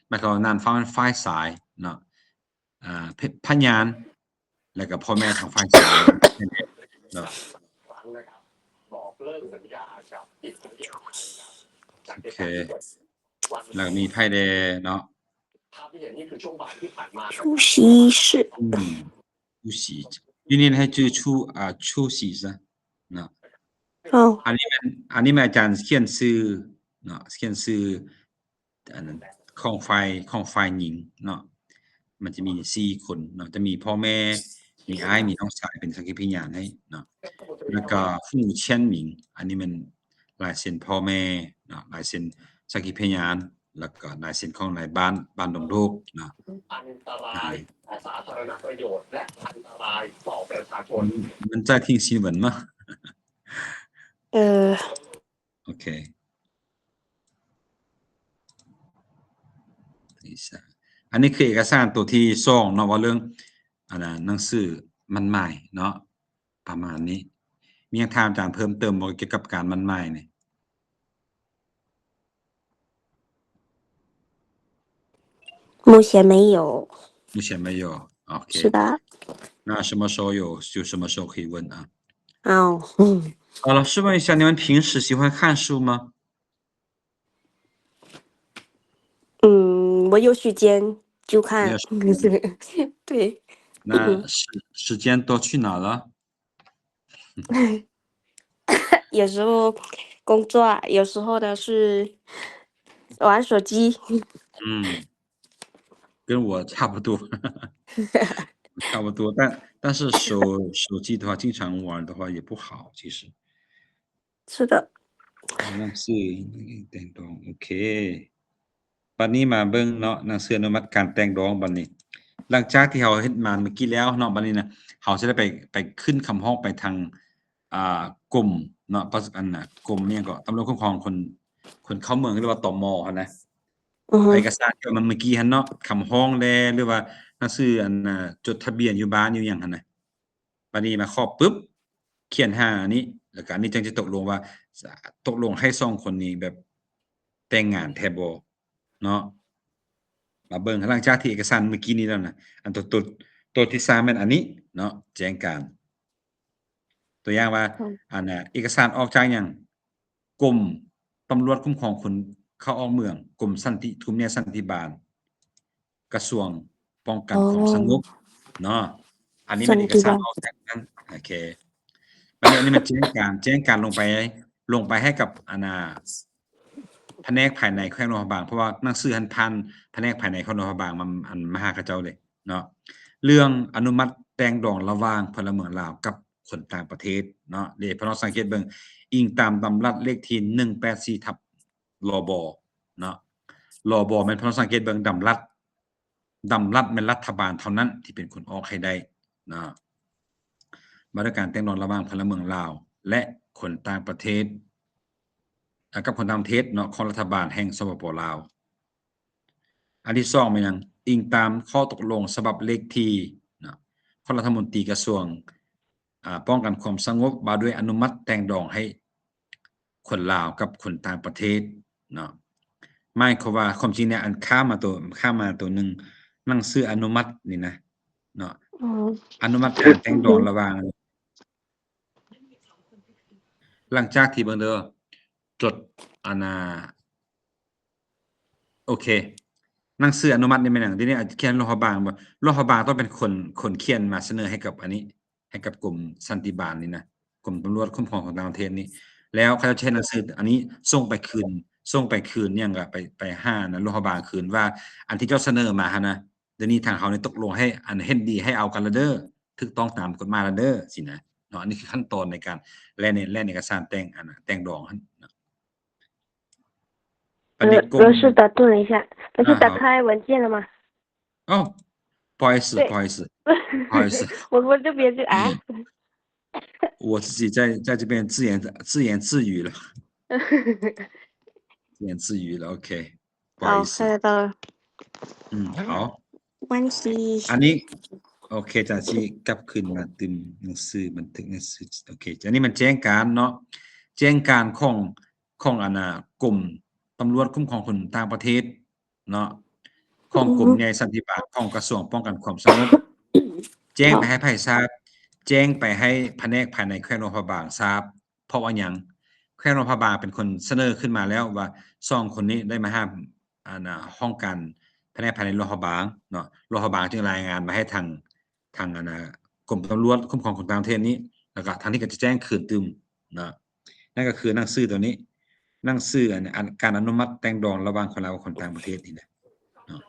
หมายความว่า男方เป็นฝ่ายซ้ายเนาะพยานแล้วก็พ่อแม่ทางฝ่ายซ้ายเนาะบอกเลิกสัญญากับโอเคแล้วก็มีไพ่แดเนาะภาพที่เห็นนี่คือช่วงบ่ายที่ผ่านมา出席式出席今天ให้ชื่อ出席ซะเนาะอันนี้แม่อาจารย์เขียนชื่อเนาะเขียนชื่ออันนั้นของฝ่ายหญิงเนาะมันจะมี4คนเนาะจะมีพ่อแม่มีอ้ายมีน้องชายเป็นสักขีพยานให้เนาะแล้วก็ผู้เ签名อันนี้มันลายเซ็นพ่อแม่เนาะลายเซ็นสักขีพยานแล้วก็ลายเซ็นของนายบ้านดงโลกเนาะอันตรายสาธารณประโยชน์และอันตรายต่อประชาชนมัน在听新闻吗โอเคอันนี้คือเอกสารตัวที่2เนาะว่าเรื่องอันน่ะหนังสือมันหมายเนาะประมาณนี้มีหยังถามอาจารย์เพิ่มเติมบ่เกี่ยวกับการมันหมายนี่目前没有目前没有 OK 是的那什么时候有就什么时候可以问啊好老师问一下你们平时喜欢看书吗我有时间就看对那时间都去哪了有时候工作有时候的是玩手机跟我差不多差不多但是手机的话经常玩的话也不好其实是的หนังสือแต่งดองโอเคบัดนี้มาเบิ่งเนาะหนังสืออนุมัติการแต่งดองบัดนี้หลังจากที่เราเฮ็ดมาเมื่อกี้แล้วเนาะบัดนี้นะเราสิได้ไปขึ้นคำร้องไปทางกรมเนาะอันน่ะกรมอิหยังก็ตำรวจคุ้มครองคนเข้าเมืองหรือว่าตมหั่นนะเอกสารที่มันเมื่อกี้หั่นเนาะคำร้องแลหรือว่าหนังสืออันน่ะจดทะเบียนอยู่บ้านอยู่หยังหั่นน่ะบัดนี้มาครอบปึ๊บเขียนหาอันนี้แล้วก็อันนี้จึงจะตกลงว่าตกลงให้2คนนี้แบบแต่งงานแท้บ่เนาะมาเบิ่งหลังจากที่เอกสารเมื่อกี้นี้แล้วนะอันตัวที่3แม่นอันนี้เนาะแจ้งการตัวอย่างว่าอันน่ะเอกสารออกจากหยังกรมตำรวจคุ้มครองคนเข้าออกเมืองกรมทุนเนียสันติบาลกระทรวงป้องกันความสงบเนาะอันนี้เป็นเอกสารออกจากนั้นโอเคอันนี้มันแจ้งการลงไปให้กับอันน่ะแผนกภายในแขวงหลวงพระบางเพราะว่าหนังสือหันผ่านแผนกภายในแขวงหลวงพระบางมันมาหาเขาเจ้าเลยเนาะเรื่องอนุมัติแต่งดองระหว่างพลเมืองลาวกับคนต่างประเทศเนาะเดี๋ยวพี่น้องสังเกตเบิ่งอิงตามตำราเลขที่184/ลบเนาะลบแม่นพี่น้องสังเกตเบิ่งดำรัฐแม่นรัฐบาลเท่านั้นที่เป็นคนออกให้ได้เนาะมาตรการแต่งดองระหว่างพลเมืองลาวและคนต่างประเทศกับคนต่างประเทศเนาะของรัฐบาลแห่งสปป.ลาวอันที่2แม่นหยังอิงตามข้อตกลงฉบับเลขที่เนาะของรัฐมนตรีกระทรวงป้องกันความสงบว่าด้วยอนุมัติแต่งดองให้คนลาวกับคนต่างประเทศเนาะหมายความว่าความจริงเนี่ยอันข้ามมาตัวนึงหนังสืออนุมัตินี่นะเนาะอนุมัติการแต่งดองระหว่างหลังจากที่เบิ่งเด้อจดอันน่ะโอเคหนังสืออนุมัตินี่แม่นหยังทีนี้เขียนรัฐบาลบ่รัฐบาลต้องเป็นคนเขียนมาเสนอให้กับอันนี้ให้กับกรมสันติบาลนี่นะกรมตำรวจคุ้มครองของต่างประเทศนี่แล้วเขาจะใช้หนังสืออันนี้ส่งไปคืนเนี่ยก็ไปหานะรัฐบาลคืนว่าอันที่เจ้าเสนอมาหั่นนะเดี๋ยวนี้ทางเขานี่ตกลงให้อันเฮ็ดดีให้เอากันแล้วเด้อถูกต้องตามกฎหมายแล้วเด้อสินะ เนาะอันนี้คือขั้นตอนในการแล่นเอกสารแต่งดองหั่นนะอันนี้กรม老师打断了一下，老师打开文件了吗？哦，不好意思，不好意思，不好意思，我这边就我自己在这边自言自语了，自言自语了，OK， 不好意思，看得到了，好，关系，อันนี้โอเคจากที่กลับขึ้นมาตึมหนังสือบันทึกหนังสือโอเคอันนี้มันแจ้งการเนาะแจ้งการของกรมตำรวจคุ้มครองคนต่างประเทศเนาะของกรมใหญ่สันติบาลของกระทรวงป้องกันความสงบแจ้งไปให้ไผทราบแจ้งไปให้แผนกภายในแขวงหลวงพระบางทราบเพราะว่าหยังแขวงหลวงพระบางเป็นคนเสนอขึ้นมาแล้วว่า2คนนี้ได้มาห้ามห้องการแผนกภายในหลวงพระบางเนาะหลวงพระบางจึงรายงานมาให้ทางกรมตำรวจคุ้มครองคนต่างประเทศนี้แล้วก็ทางนี้ก็จะแจ้งคืนตึมนะนั่นก็คือหนังสือตัวนี้หนังสือการอนุมัติแต่งดองระหว่างคนลาวกับคนต่างประเทศนี่แหละเนาะ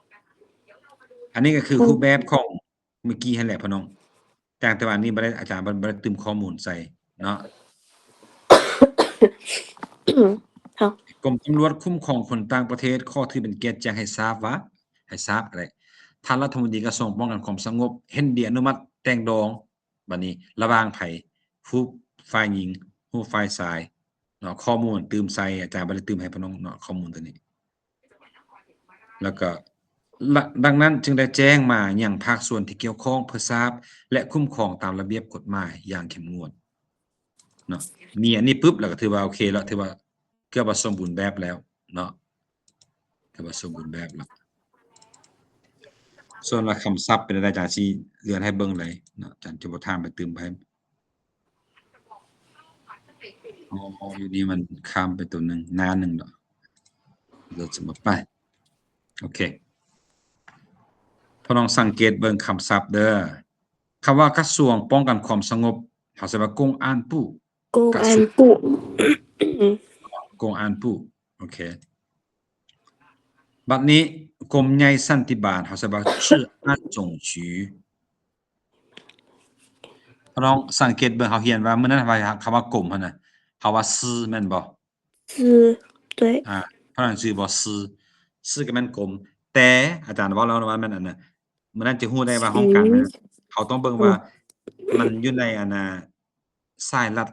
อันนี้ก็คือรูปแบบของเมื่อกี้นั่นแหละพี่น้องแต่ว่านี้บ่ได้อาจารย์บ่ได้ตึมข้อมูลใส่เนาะกรมตำรวจคุ้มครองคนต่างประเทศข้อที่เป็นเกียรติแจ้งให้ทราบว่าให้ทราบอะไรท่านรัฐมนตรีกระทรวงป้องกันความสงบเห็นดีอนุมัติแต่งดองบัดนี้ระหว่างไผผู้ฝ่ายหญิงผู้ฝ่ายชายเนาะข้อมูลตืมใส่อาจารย์บ่ได้ตืมให้พี่น้องเนาะข้อมูลตัวนี้แล้วก็ดังนั้นจึงได้แจ้งมายังภาคส่วนที่เกี่ยวข้องเพื่อทราบและคุ้มครองตามระเบียบกฎหมายอย่างเข้มงวดเนาะมีอันนี้ปุ๊บแล้วก็ถือว่าโอเคแล้วถือว่าเกือบว่าสมบูรณ์แบบแล้วเนาะถือว่าสมบูรณ์แบบแล้วส่วนว่าคำศัพท์เป็นอะไรอาจารย์สิเรียนให้เบิ่งเลยเนาะอาจารย์จะบ่ถามไปตืมไปอยู่นี่มันข้ามไปตัวนึงหน้านึงเนาะเราจะมาไปโอเคพี่น้องสังเกตเบิ่งคำศัพท์เด้อคำว่ากระทรวงป้องกันความสงบเขาสิว่ากงอันปุกงอันปุโอเคบัดนี้กรมใหญ่สันติบาลเขาสิว่า治安总局พี่น้องสังเกตเบิ่งเขาเขียนว่ามื้อนั้นว่าคำว่ากรมหั่นน่ะเขาว่าซื่อแม่นบ่对เพราะนั้นชื่อบ่ซื่อก็แม่นกรมแต่อาจารย์เว้าแล้วว่ามันอันน่ะมื้อนั้นจะฮู้ได้ว่าห้องการเขาต้องเบิ่งว่ามันอยู่ในซ้ายลัด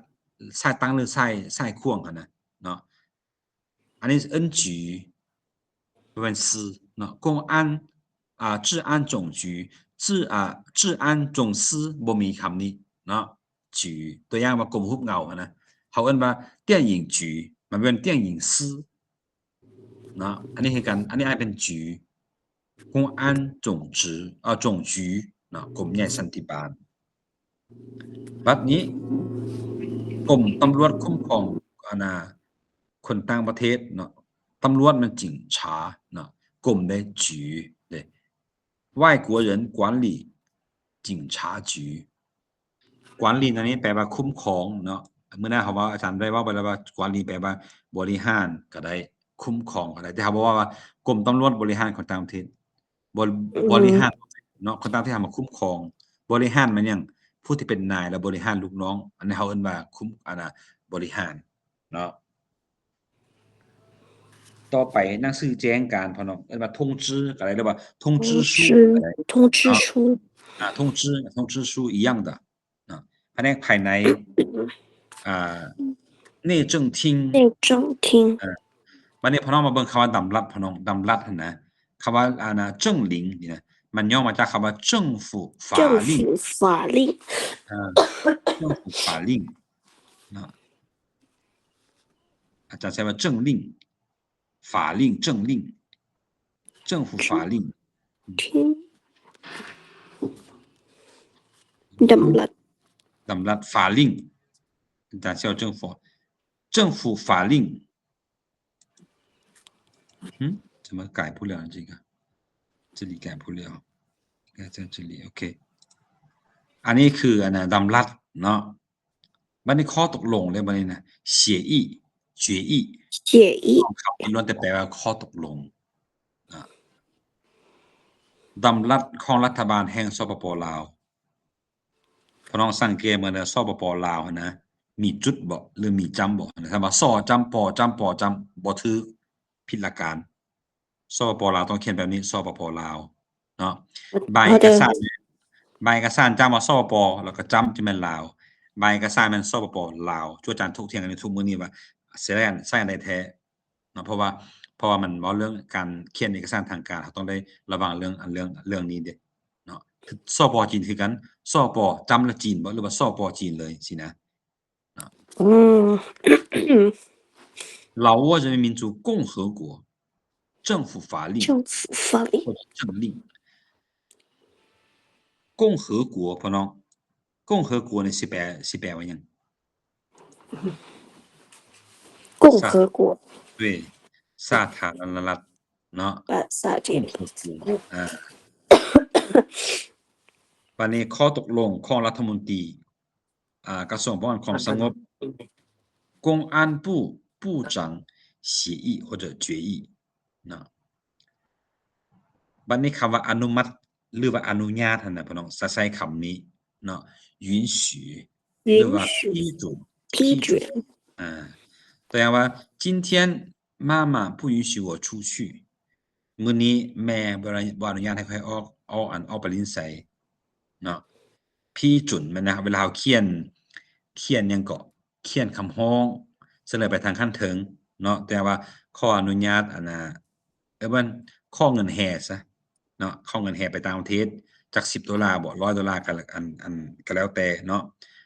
ซ้ายตั้งหรือซ้ายข่วงหั่นน่ะเนาะอันนี้เอิ้น局บ่แม่นซื่อเนาะ公安治安总局治安总司บ่มีคำนี้เนาะ局ตัวอย่างว่ากรมรูปเงาหั่นนะเขาเอิ้นว่า电影局มันเป็น电影司เนาะอันนี้คือกันอันนี้อาจเป็น局公安总局总局เนาะกรมใหญ่สันติบาลบัดนี้กรมตำรวจคุ้มครองคนต่างประเทศเนาะตำรวจมัน警察เนาะกรมได้局对外国人管理警察局管理อันนี้แปลว่าคุ้มครองเนาะเมื่อหน้าเขาว่าอาจารย์ได้ว่าไปแล้วว่ากวาลีแปลว่าบริหารก็ได้คุ้มครองก็ได้แต่เขาบอกว่ากรมตำรวจบริหารคนต่างประเทศบริหารเนาะคนต่างประเทศมาคุ้มครองบริหารมันยังผู้ที่เป็นนายและบริหารลูกน้องอันนี้เขาเอิ้นว่าคุ้มบริหารเนาะต่อไปหนังสือแจ้งการพอเนาะเอิ้นว่า通知ก็ได้หรือว่า通知书ก็ได้通知书通知书一样的แผนกภายใน内政厅บัดนี้พี่น้องมาเบิ่งคำว่าดำรัฐพี่น้องดำรัฐหั่นนะคำว่า正领นี่นะมันย่อมาจากคำว่า政府法令政府法令เนาะอาจารย์ใช้ว่า政令法令政令政府法令ดำรัฐ法令อาจารย์ใช้ว่า政府法令怎么改不了这个这里改不了该在这里 โอเคอันนี้คือดำรัฐเนาะบัดนี้ข้อตกลงเลยบัดนี้นะ协议决议คำนี้ล้วนแต่แปลว่าข้อตกลงดำรัฐของรัฐบาลแห่งสปป.ลาวพ พี่น้องสังเกตมื้อนะสปปลาวนะมีจุดบ่หรือมีจำบ่ถ้าว่าซ้อจำปอจำปอจำบ่ถูกผิดหลักการสปปลาวต้องเขียนแบบนี้สปปลาวเนาะใบเอกสารใบเอกสารจำว่าสปปแล้วก็จำที่แม่นลาวใบเอกสารแม่นสปปลาวจู่อาจารย์ถกเถียงกันอยู่ทุกมื้อนี้ว่าสิใช้อันใดแท้เนาะเพราะว่ามันเว้าเรื่องการเขียนเอกสารทางการเราต้องได้ระวังเรื่องนี้เด้เนาะสปจีนคือกันสปจำแล้วจีนบ่หรือว่าสปจีนเลยสินะเนาะ 老挝人民民主共和国政府法令政府法令或者政令共和国พี่น้อง共和国นี่สิแปลว่าหยัง共和国对สาธารณรัฐเนาะประชาธิปไตยวันนี้ข้อตกลงของรัฐมนตรีกระทรวงป้องกันความสงบ公安部部长协议或者决议เนาะบัดนี้คำว่าอนุมัติหรือว่าอนุญาตหั่นน่ะพี่น้องใช้คำนี้เนาะ允许หรือว่า批准ตัวอย่างว่า今天妈妈不允许我出去มื้อนี้แม่บ่อนุญาตให้ข้อยออกไปเล่นไสเนาะ批准แม่นนะเวลาเราเขียนหยังก็เขียนคำร้องเสนอไปทางขั้นเทิงเนาะแต่ว่าขออนุญาตอันน่ะมันขอเงินแฮ่ซะเนาะขอเงินแฮ่ไปต่างประเทศจัก$10บ่$100ก็ก็แล้วแต่เนาะ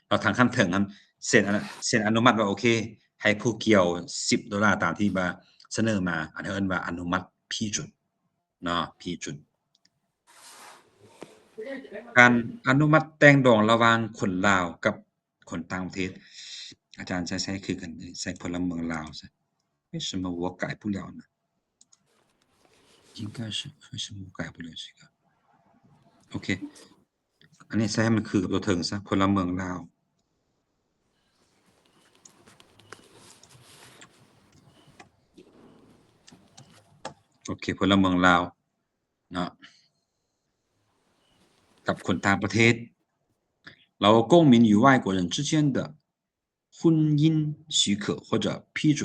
แล้วทางขั้นเทิงนั้นเซ็นอนุมัติว่าโอเคให้ผู้เกี่ยว$10ตามที่ว่าเสนอมาอันนี้เอิ้นว่าอนุมัติ批准เนาะ批准การอนุมัติแต่งดองระหว่างคนลาวกับคนต่างประเทศอาจารย์ใช้คือกันใช้พลเมืองลาวซะ为什么我改不了呢应该是为什么我改不了这个โอเคอันนี้ใช้ให้มันคือกับตัวเถิงซะพลเมืองลาวโอเคพลเมืองลาวเนาะกับคนต่างประเทศเรา公民与外国人之间的婚姻许可或者批准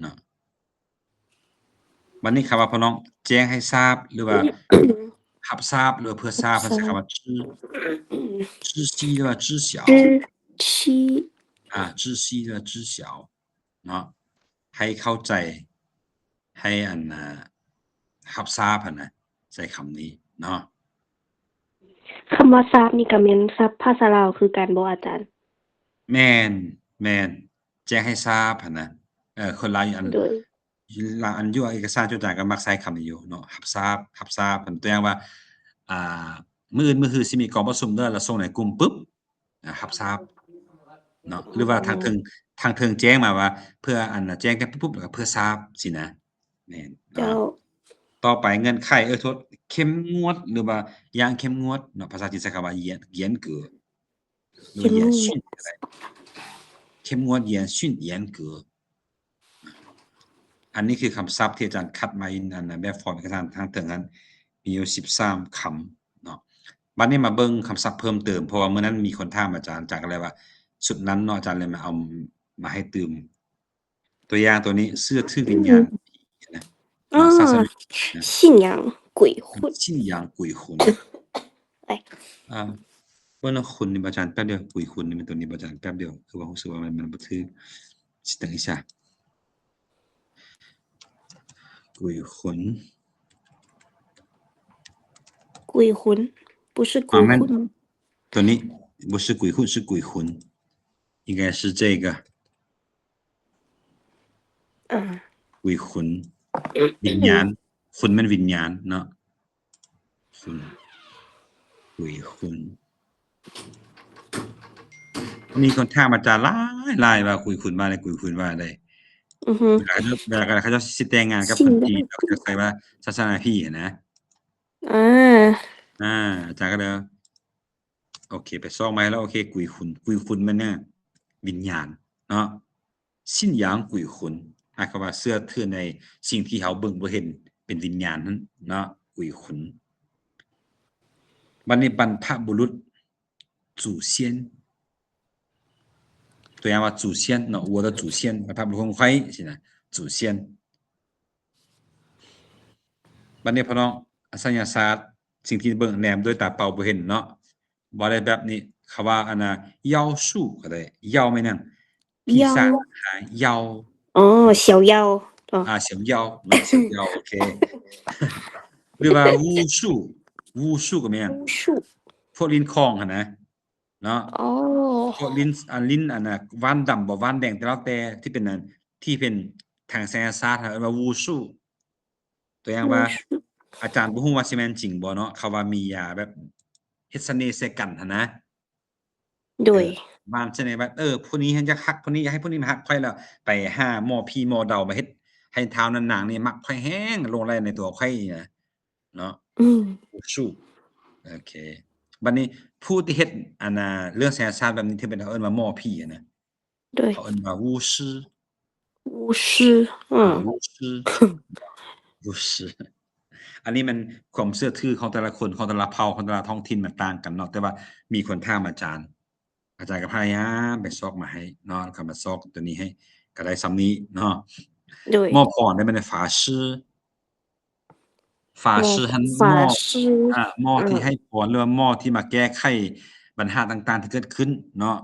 นะวันนี้คำว่าพี่น้องแจ้งให้ทราบหรือว่ารับทราบหรือเพื่อทราบภาษาคำว่า知悉หรือว่า知晓知悉หรือว่า知晓เนาะให้เข้าใจให้รับทราบนะใช้คำนี้เนาะคำว่าทราบนี่ก็แม่นศัพท์ภาษาลาวคือกันบ่อาจารย์แม่นแจ้งให้ทราบนะคนลาวอันอยู่เอกสารจุดจ่ายก็มักใช้คำนี้อยู่เนาะรับทราบตัวอย่างว่ามื้ออื่นมื้อฮื้อสิมีกองประชุมเด้อแล้วส่งในกลุ่มปึ๊บรับทราบเนาะหรือว่าทางเทิงแจ้งมาว่าเพื่อแจ้งกันปุ๊บแล้วก็เพื่อทราบสินะแม่นเนาะต่อไปเงื่อนไขโทษเข้มงวดหรือว่าอย่างเข้มงวดเนาะภาษาจีนใช้คำว่า严格หรือ严训ก็ได้เข้มงวด严格อันนี้คือคำศัพท์ที่อาจารย์คัดมาแบบฟอร์มเอกสารทางเทิงนั้นมีอยู่13คำเนาะบัดนี้มาเบิ่งคำศัพท์เพิ่มเติมเพราะว่ามื้อนั้นมีคนถามอาจารย์ก็เลยว่าสุดนั้นเนาะอาจารย์เลยมาให้เติมตัวอย่างตัวนี้เสื้อทื่อวิญญาณนะศาสนา信仰鬼魂信仰鬼魂เบิ่งแล้วคุณนี่อาจารย์แป๊บเดียว鬼魂นี่มันตัวนี้อาจารย์แป๊บเดียวคือว่ารู้สึกว่ามันบ่ถูก等一下鬼魂不是鬼魂ตัวนี้不是鬼魂是鬼魂应该是这个鬼魂วิญญาณคุณมันวิญญาณเนาะคุณ鬼魂มีคนถามอาจารย์หลายว่าคุยคุณว่าอะไรคุยคุณว่าอะไรเวลาเขาจะสิแต่งงานกับคนจีนเขาจะใส่ว่าศาสนาพี่นะอาจารย์ก็เลยโอเคไปซ่องมาแล้วโอเคกุยคุณมันเนี่ยวิญญาณเนาะ信仰鬼魂หมายความว่าเชื่อถือในสิ่งที่เขาเบิ่งบ่เห็นเป็นวิญญาณนั้นเนาะกุยขุนบัดนี้บรรพบุรุษ祖先ตัวอย่างว่า祖先เนาะ我的祖先บรรพบุรุษของข้อยสินะ祖先บัดนี้พี่น้องอสัญญาศาสตร์สิ่งที่เบิ่งแนมด้วยตาเปล่าบ่เห็นเนาะบ่ได้แบบนี้เขาว่าอันน่ะ妖术ก็ได้妖แม่นหยังผีศาจหา妖อ๋อ小妖อ๋อ小妖เนาะ小妖โอเคหรือว่า巫术巫术ก็แม่นหยัง巫术พวกลิ้นคองหั่นนะเนาะอ๋อพวกลิ้นอันน่ะว่านดำบ่ว่านแดงแต่แล้วแต่ที่เป็นอันที่เป็นทางไสยศาสตร์เอิ้นว่า巫术ตัวอย่างว่าอาจารย์บ่ฮู้ว่าสิแม่นจริงบ่เนาะเขาว่ามียาแบบเฮ็ดเสน่ห์ใส่กันหั่นนะโดยบ้านเสน่ห์ว่าผู้นี้ฉันอยากฮักผู้นี้อยากให้ผู้นี้มาฮักข้อยแล้วไปหาหมอผีหมอเดามาเฮ็ดให้ท้าวนางนางนี่มักข้อยแรงหลงใหลในตัวข้อยนี่นะเนาะอืม巫术โอเคบัดนี้ผู้ที่เฮ็ดอันน่ะเรื่องไสยศาสตร์แบบนี้ที่เป็นเขาเอิ้นว่าหมอผีอะนะโดยเขาเอิ้นว่า巫师巫师巫师巫师อันนี้มันความเชื่อถือของแต่ละคนของแต่ละเผ่าของแต่ละท้องถิ่นมันต่างกันเนาะแต่ว่ามีคนถามอาจารย์ก็พยายามไปซอกมาให้เนาะแล้วก็มาซอกตัวนี้ให้ก็ได้ส่ำนี้เนาะโดยหม้อพรเนี่ยมันเป็น法师法หม้อ师หั้น法หม้อ师หม้อที่ให้เออพรหรือว่าหม้อที่มาแก้ไขปัญหาต่างๆที่เกิดขึ้นเนาะ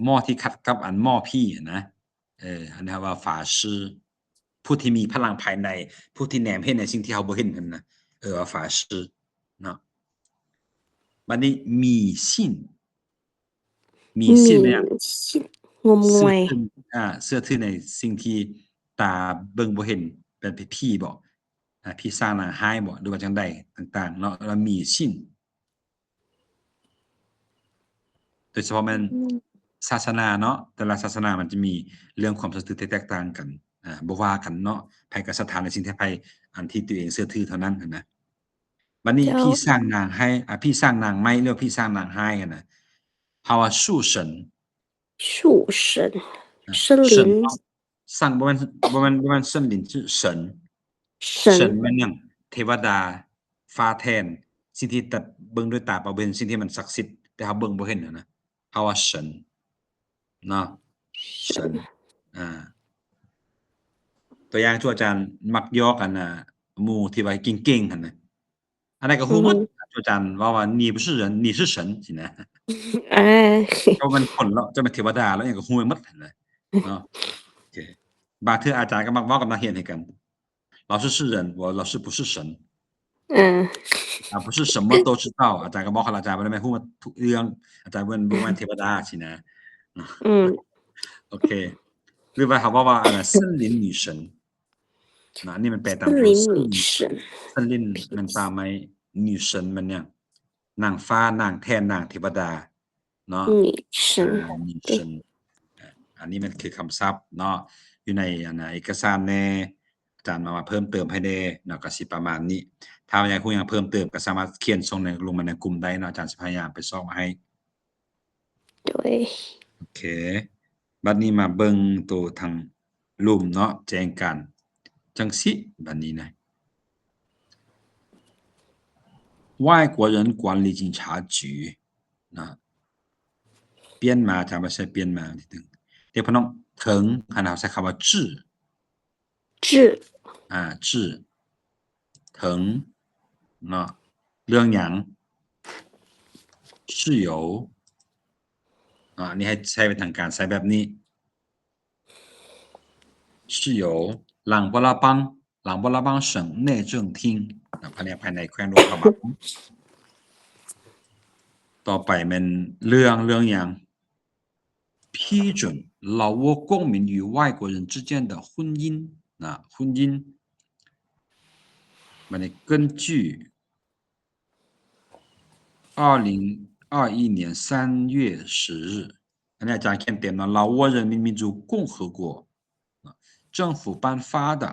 หม้อที่ขัดกับอันหม้อพี่อะนะอันนี้เขาว่า法师ผู้ที่มีพลังภายในผู้ที่แหนมเห็นในสิ่งที่เราบ่เห็นนั่นนะว่า法师เนาะบัดนี้迷信迷信หแม่นหยังมิ่นชิดงมงวยเชื่อถือเชื่อถือในสิ่งที่ตาเบิ่งบ่เห็นเป็นผีบ่ผีสางนางร้ายบ่หรือว่าจั่งใดต่างๆเนาะแล้ว迷信โดยเฉพาะแม่นอืมศาสนาเนาะแต่ละศาสนามันจะมีเรื่องความเชื่อถือที่แตกต่างกันบ่ว่ากันเนาะไผก็ศรัทธาในสิ่งที่ไผอันที่ตัวเองเชื่อถือเท่านั้นหั้นนะบัดนี้เจ้าผีสางนางร้ายผีสางนางไม้หรือว่าผีสางนางร้ายอะนะเขาว่า术神树神森神林เนาะสังบ่แม่นเซิ่นหลินชื่อเซินเซิน神แม่นหยังเทวดาฟ้าแทนสิ่งที่แต่เบิ่งด้วยตาเปล่าบ่เห็นสิ่งที่มันศักดิ์สิทธิ์แต่เราเบิ่งบ่เห็นอะนะเขาว่า神เนาะ神神อาตัวอย่างที่อาจารย์มักย่อกันหมู่ที่ว่าเก่งๆหั่นน่ะอันนั้นก็อืฮู้หมดมที่อาจารย์ว่า你不是人你是神สินะ อ่าเจ้าเป็นคนแล้วเจ้าเป็นเทวดาแล้วหยังก็ฮู้ไปหมดหั่นน่ะเนาะโอเคบางเทื่ออาจารย์ก็มักเว้ากับนักเรียนให้กัน老师是人老师不是神อ่า不是什么都知道อาจารย์ก็บอกเขาอาจารย์บ่ได้แม่นฮู้หมดทุกเรื่องอาจารย์บ่แม่นเทวดาสินะเนาะอืมโอเคหรือว่าเขาบอกว่า森林女神นะอันนี้มันแปลตามตัว森林森女神森林มันป่าไม้女神มันเนี่ยนางฟ้านางแทนนางเทวดาเนาะ女神女神对อันนี้มันคือคำศัพท์เนาะอยู่ในเอกสารแหน่อาจารย์มาเพิ่มเติมให้แหน่เนาะก็สิประมาณนี้ถ้าอยากรู้หยังเพิ่มเติมก็สามารถเขียนส่งลงมาในกลุ่มได้เนาะอาจารย์สิพยายามไปซอกมาให้对โอเคบัดนี้มาเบิ่งตัวทางรูปเนาะแจ้งการจังซี้บัดนี้นะ外国人管理警察局นะเปลี่ยนมาอาจารย์บ่ใช้เปลี่ยนมานิดหนึ่งเดี๋ยวพี่น้องถึงหั้นเราใช้คำว่า治智治ถึงเนาะเรื่องหยัง是由อันนี้ให้ใช้เป็นทางการใช้แบบนี้是由หลังบัวลาปัง省内政厅แผนกภายในแขวงหลวงพระบางต่อไปแม่นเรื่องหยัง批准老挝公民与外国人之间的婚姻婚姻บัดนี้根据2021年3月10日อันนี้อาจารย์เขียนเต็มเนาะ老挝人民民主共和国政府颁发的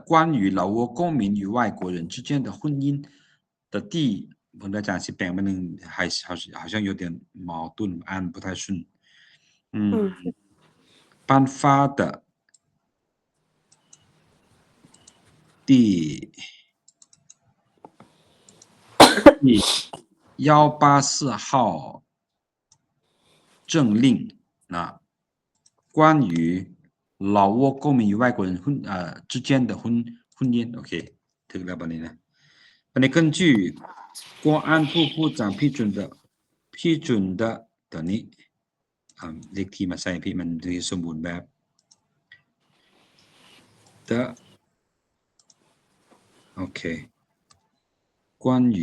关于老挝公民与外国人之间的婚姻的ผมอาจารย์สิแปลงมานึง好像有点矛盾อ่าน不太顺颁发的第184号政令啊，关于老挝公民与外国人之间的婚姻 OK ถึงแล้วบัดนี้นะบัดนี้根据公安部部长批准的ตอนนี้เลขที่มาใส่พี่มันจะสมบูรณ์แบบ的 OK 关于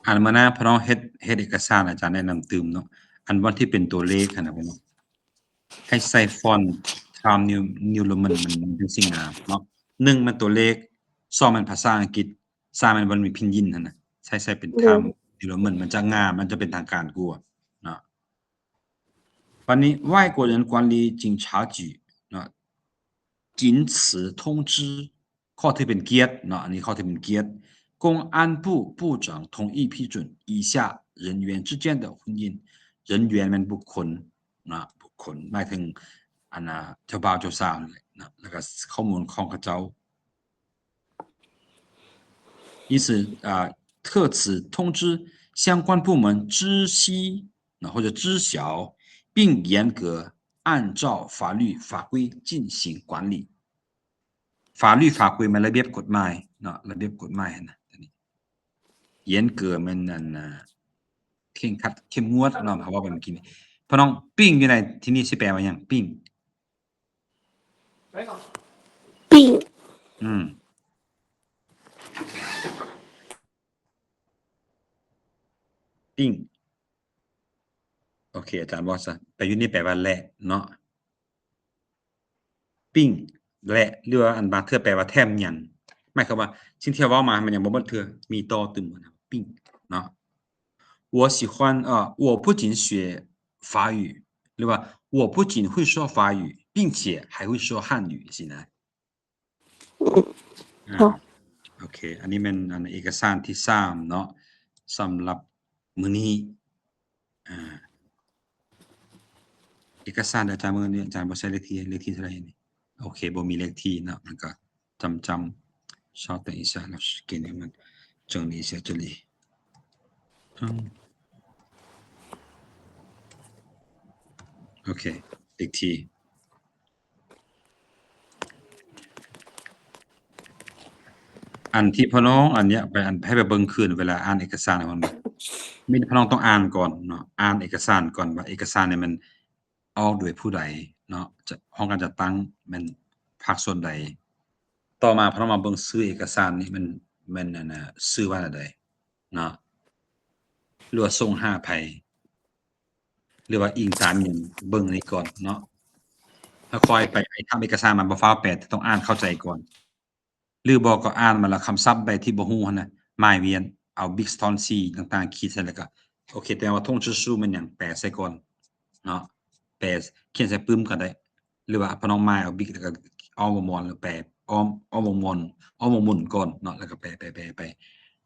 อันมาหน้าพน้องเฮ็ดเอกสารอาจารย์แนะนำเติมเนาะอันวันที่เป็นตัวเลขนะพี่น้องให้ใส่ฟอนต์Times New Roman มันเป็นสิ่งงามเนาะ1มันตัวเลข2มันภาษาอังกฤษ3มันมีพินยินนั่นน่ะใช้เป็น Times New Roman มันจะงามมันจะเป็นทางการกว่าเนาะวันนี้外国人管理警察局เนาะ仅此通知ข้อที่เป็นเกียรติเนาะอันนี้ข้อที่เป็นเกียรติ公安部部长同意批准以下人员之间的婚姻人员มันบุคคลนะบุคคลหมายถึงอันน่ะเจ้าบ่าวเจ้าสาวนะแล้วก็ข้อมูลของเขาเจ้า因此特此通知相关部门知悉或者知晓并严格按照法律法规进行管理法律法规มันระเบียบกฎหมายเนาะระเบียบกฎหมายนะ严格มันนั่นเคร่งครัดเข้มงวดเนาะเพราะว่าเมื่อกี้นี่พน้องปิ้งอยู่ในที่นี่สิแปลว่าหยังปิ้งปิ้งโอเคอาจารย์ว่าซะไปอยู่นี่แปลว่าแหละเนาะปิ้งและหรือว่าอันบางเทื่อแปลว่าแถมหยังหมายความว่าสิ่งที่เว้ามามันยังบ่หมดเทื่อมีต่อตึมนะปิ้งเนาะ我喜欢我不仅学法语หรือว่า我不仅会说法语并且还会说汉语สินะโอเคอันนี้มันเอกสารที่3เนาะสำหรับมื้อนี้เอกสารอาจารย์มื้อนี้อาจารย์บ่ใช้เลขที่เท่าไหร่นี่โอเคบ่มีเลขที่เนาะมันก็จำ稍等一下老师给你们整理一下这里โอเคเลขที่อันที่พี่น้องอันเนี้ยไปให้ไปเบิ่งคืนเวลาอ่านเอกสารมันมีพี่น้องต้องอ่านก่อนเนาะอ่านเอกสารก่อนว่าเอกสารเนี่ยมันออกโดยผู้ใดเนาะจะห้องการจัดตั้งมันภาคส่วนใดต่อมาพี่น้องมาเบิ่งชื่อเอกสารนี่มันนั่นน่ะชื่อว่าอะไรเนาะหรือว่าส่งหาไผหรือว่าอิงตามหยังเบิ่งนี่ก่อนเนาะค่อยๆไปทำเอกสารมันบ่ฟ้าวแปลต้องอ่านเข้าใจก่อนหรือบ่ก็อ่านมาแล้วคำศัพท์ใดที่บ่ฮู้หั่นน่ะหมายเวียนเอา Big Stone C ต่างๆขีดใส่แล้วก็โอเคแต่ว่า通知书มันหยังแปลใส่ก่อนเนาะแปลเขียนใส่ปึ้มก็ได้หรือว่าพี่น้องหมายเอา Big แล้วก็เอามามอนแล้วแปลอ้อมมนหมุนก่อนเนาะแล้วก็แปลไป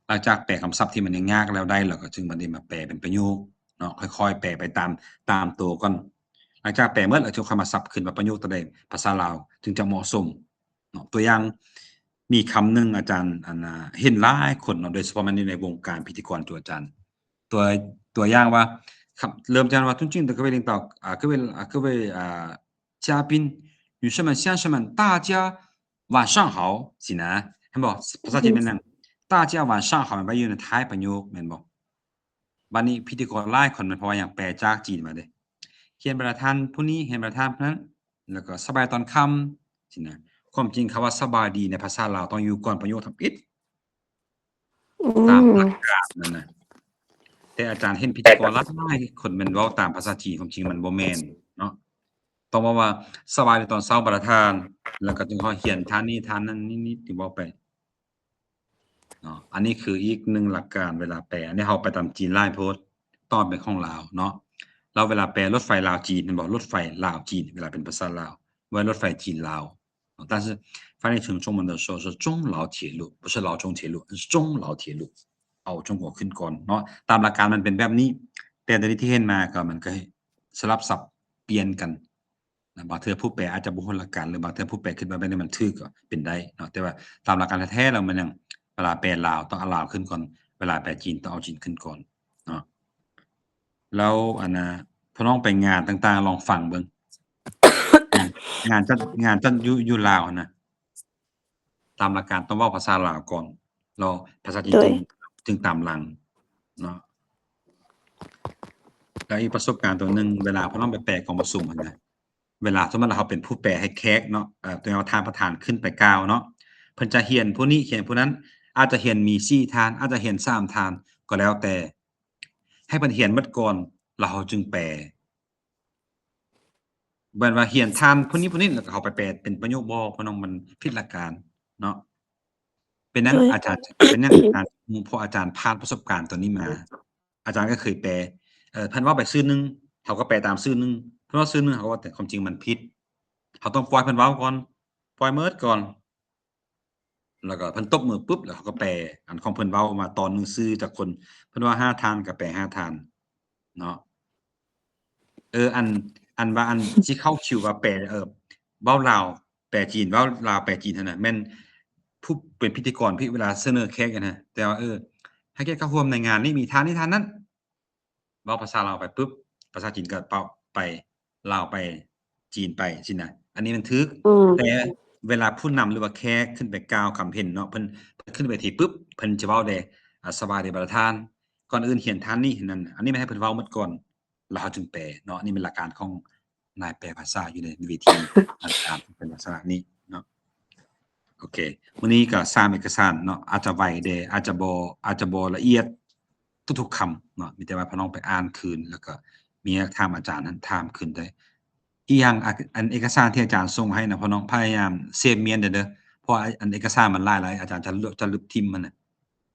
หลังจากแปลคำศัพท์ที่มันยากๆแล้วได้แล้วก็จึงบัดนี้มาแปลเป็นประโยคเนาะค่อยๆแปลไปตามตัวก่อนหลังจากแปลหมดแล้วจึงค่อยมาสับขึ้นมาประโยคตัวใดภาษาลาวจึงจะเหมาะสมเนาะตัวอย่างมีคำหนึ่งอาจารย์เห็นหลายคนเนาะโดยเฉพาะมันในวงการพิธีกรตัวอาจารย์ตัวอย่างว่าครับเริ่มจากว่า尊敬的各位领导各位嘉宾女士们先生们大家晚上好สินะเห็นบ่ภาษาจีนเป็นนั่น大家晚上好มันไปอยู่ในท้ายประโยคแม่นบ่บัดนี้พิธีกรหลายคนมันเพราะว่าหยังแปลจากจีนมาเด้เขียนประธานผู้นี้เขียนประธานผู้นั้นแล้วก็สบายตอนค่ำสินะความจริงคำว่าสบายดีในภาษาลาวต้องอยู่ก่อนประโยคทับอิฐตามหลักการนั่นน่ะแต่อาจารย์เห็นพิธีกรหลายคนมันเว้าตามภาษาจีนความจริงมันบ่แม่นเนาะต้องว่าสบายดีตอนเช้าประธานแล้วก็จึงค่อยเขียนท่านนี้ท่านนั้นนิดๆที่เว้าไปเนาะอันนี้คืออีกหนึ่งหลักการเวลาแปลอันนี้เฮาไปตามจีนหลายโพสต์ตอนเป็นของลาวเนาะเราเวลาแปลรถไฟลาวจีนมันบอกรถไฟลาวจีนเวลาเป็นภาษาลาวไว้รถไฟจีนลาว但是翻译成中文的时候是中老铁路不是老中铁路是中老铁路เอา中国ขึ้นก่อนเนาะตามหลักการมันเป็นแบบนี้แต่ตอนนี้ที่เห็นมาก็มันก็สลับสับเปลี่ยนกัน บางเทื่อผู้แปลอาจจะบ่ฮู้หลักการหรือบางเทื่อผู้แปลคิดว่าแบบนี้มันถูกก็เป็นได้เนาะแต่ว่าตามหลักการแท้ๆแล้วมันยังเวลาแปลลาวต้องเอาลาวขึ้นก่อนเวลาแปลจีนต้องเอาจีนขึ้นก่อนเนาะแล้วอันน่ะพอน้องไปงานต่างๆลองฟังเบิ่งงานจัดอยู่ลาวน่ะตามหลักการต้องเว้าภาษาลาวก่อนแล้วภาษาจีนโดยจึงตามหลังเนาะแล้วอีกประสบการณ์ตัวหนึ่งเวลาพอน้องไปแปลกองประสุมหั่นน่ะเวลาสมมุติว่าเราเป็นผู้แปลให้แขกเนาะตัวเอาทานประธานขึ้นไปกล่าวเนาะเพิ่นจะเรียนผู้นี้เขียนผู้นั้นอาจจะเรียนมี4ทานอาจจะเรียน3ทานก็แล้วแต่ให้เพิ่นเรียนหมดก่อนแล้วเราจึงแปลบ่แม่นว่าเรียนทานผู้นี้แล้วก็เอาไปแปลเป็นประโยคบ่เพราะน้องมันผิดหลักการเนาะเป็นหยัโดย งอาจารย์เป็นหยังอาจารย์เพราะอาจารย์ผ่านประสบการณ์ตัวนี้มาอาจารย์ก็เคยแปลเพิ่นเว้าไปชื่อหนึ่งเขาก็แปลตามชื่อหนึ่งเพิ่นเว้าชื่อหนึ่งเขาก็ว่าแต่ความจริงมันผิดเขาต้องปล่อยเพิ่นเว้าก่อนปล่อยหมดก่อนแล้วก็เพิ่นตบมือปุ๊บแล้วเขาก็แปลอันของเพิ่นเว้ามาตอนหนึ่งชื่อจากคนเพิ่นว่า5ทานก็แปล5ทานเนาะอันว่าอันสิเข้าคิวว่าแปลเว้าลาวแปลจีนเว้าลาวแปลจีนนั่นน่ะแม่นผู้เป็นพิธีกรที่เวลาเสนอแขกอะนะแต่ว่าให้แขกเข้าร่วมในงานนี้มีทานนี้ทานนั้น เว้าภาษาลาวไปปุ๊บภาษาจีนก็เปาไปลาวไปจีนไปจังซี้น่ะอันนี้มันถูกอืมแต่เวลาผู้นำหรือว่าแขกขึ้นไปกล่าวคำเพ็ญเนาะเพิ่นขึ้นเวทีปุ๊บเพิ่นจะเว้าได้สบายดีบ่ล่ะท่านก่อนอื่นเขียนท่านนี้นั้นอันนี้มันให้เพิ่นเว้าหมดก่อนแล้วเราจึงแปลเนาะอันนี้เป็นหลักการของนายแปลภาษาอยู่ในเวทีต่างๆเป็นลักษณะนี้เนาะโอเคมื้อนี้ก็3เอกสารเนาะอาจจะไวแด่อาจจะบ่ละเอียด ทุกๆคำเนาะมีแต่ว่าพอน้องไปอ่านคืนแล้วก็มีถามอาจารย์นั้นถามคืนได้อีกอย่างอันเอกสารที่อาจารย์ส่งให้น่ะพอน้องพยายามเซฟเมียนเด้อเพราะว่าอันเอกสารมันหลายๆอาจารย์จะลบทิ่มมันน่ะ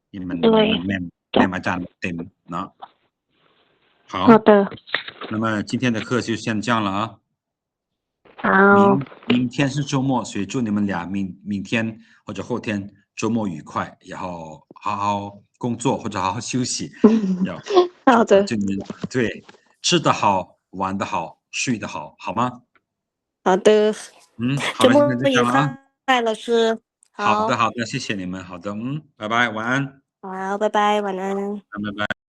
ที่มัน对มันแม่มอาจารย์เต็มเนาะ好好的那么今天的课就先这样了啊好明天是周末所以祝你们俩明天或者后天周末愉快然后好好工作或者好好休息要好的就你对吃得好玩得好睡得好好吗好的好了，周末那就这愉快样了啊。老师好的，好好的，谢谢你们，好的，拜拜，晚安，好拜拜晚安拜拜。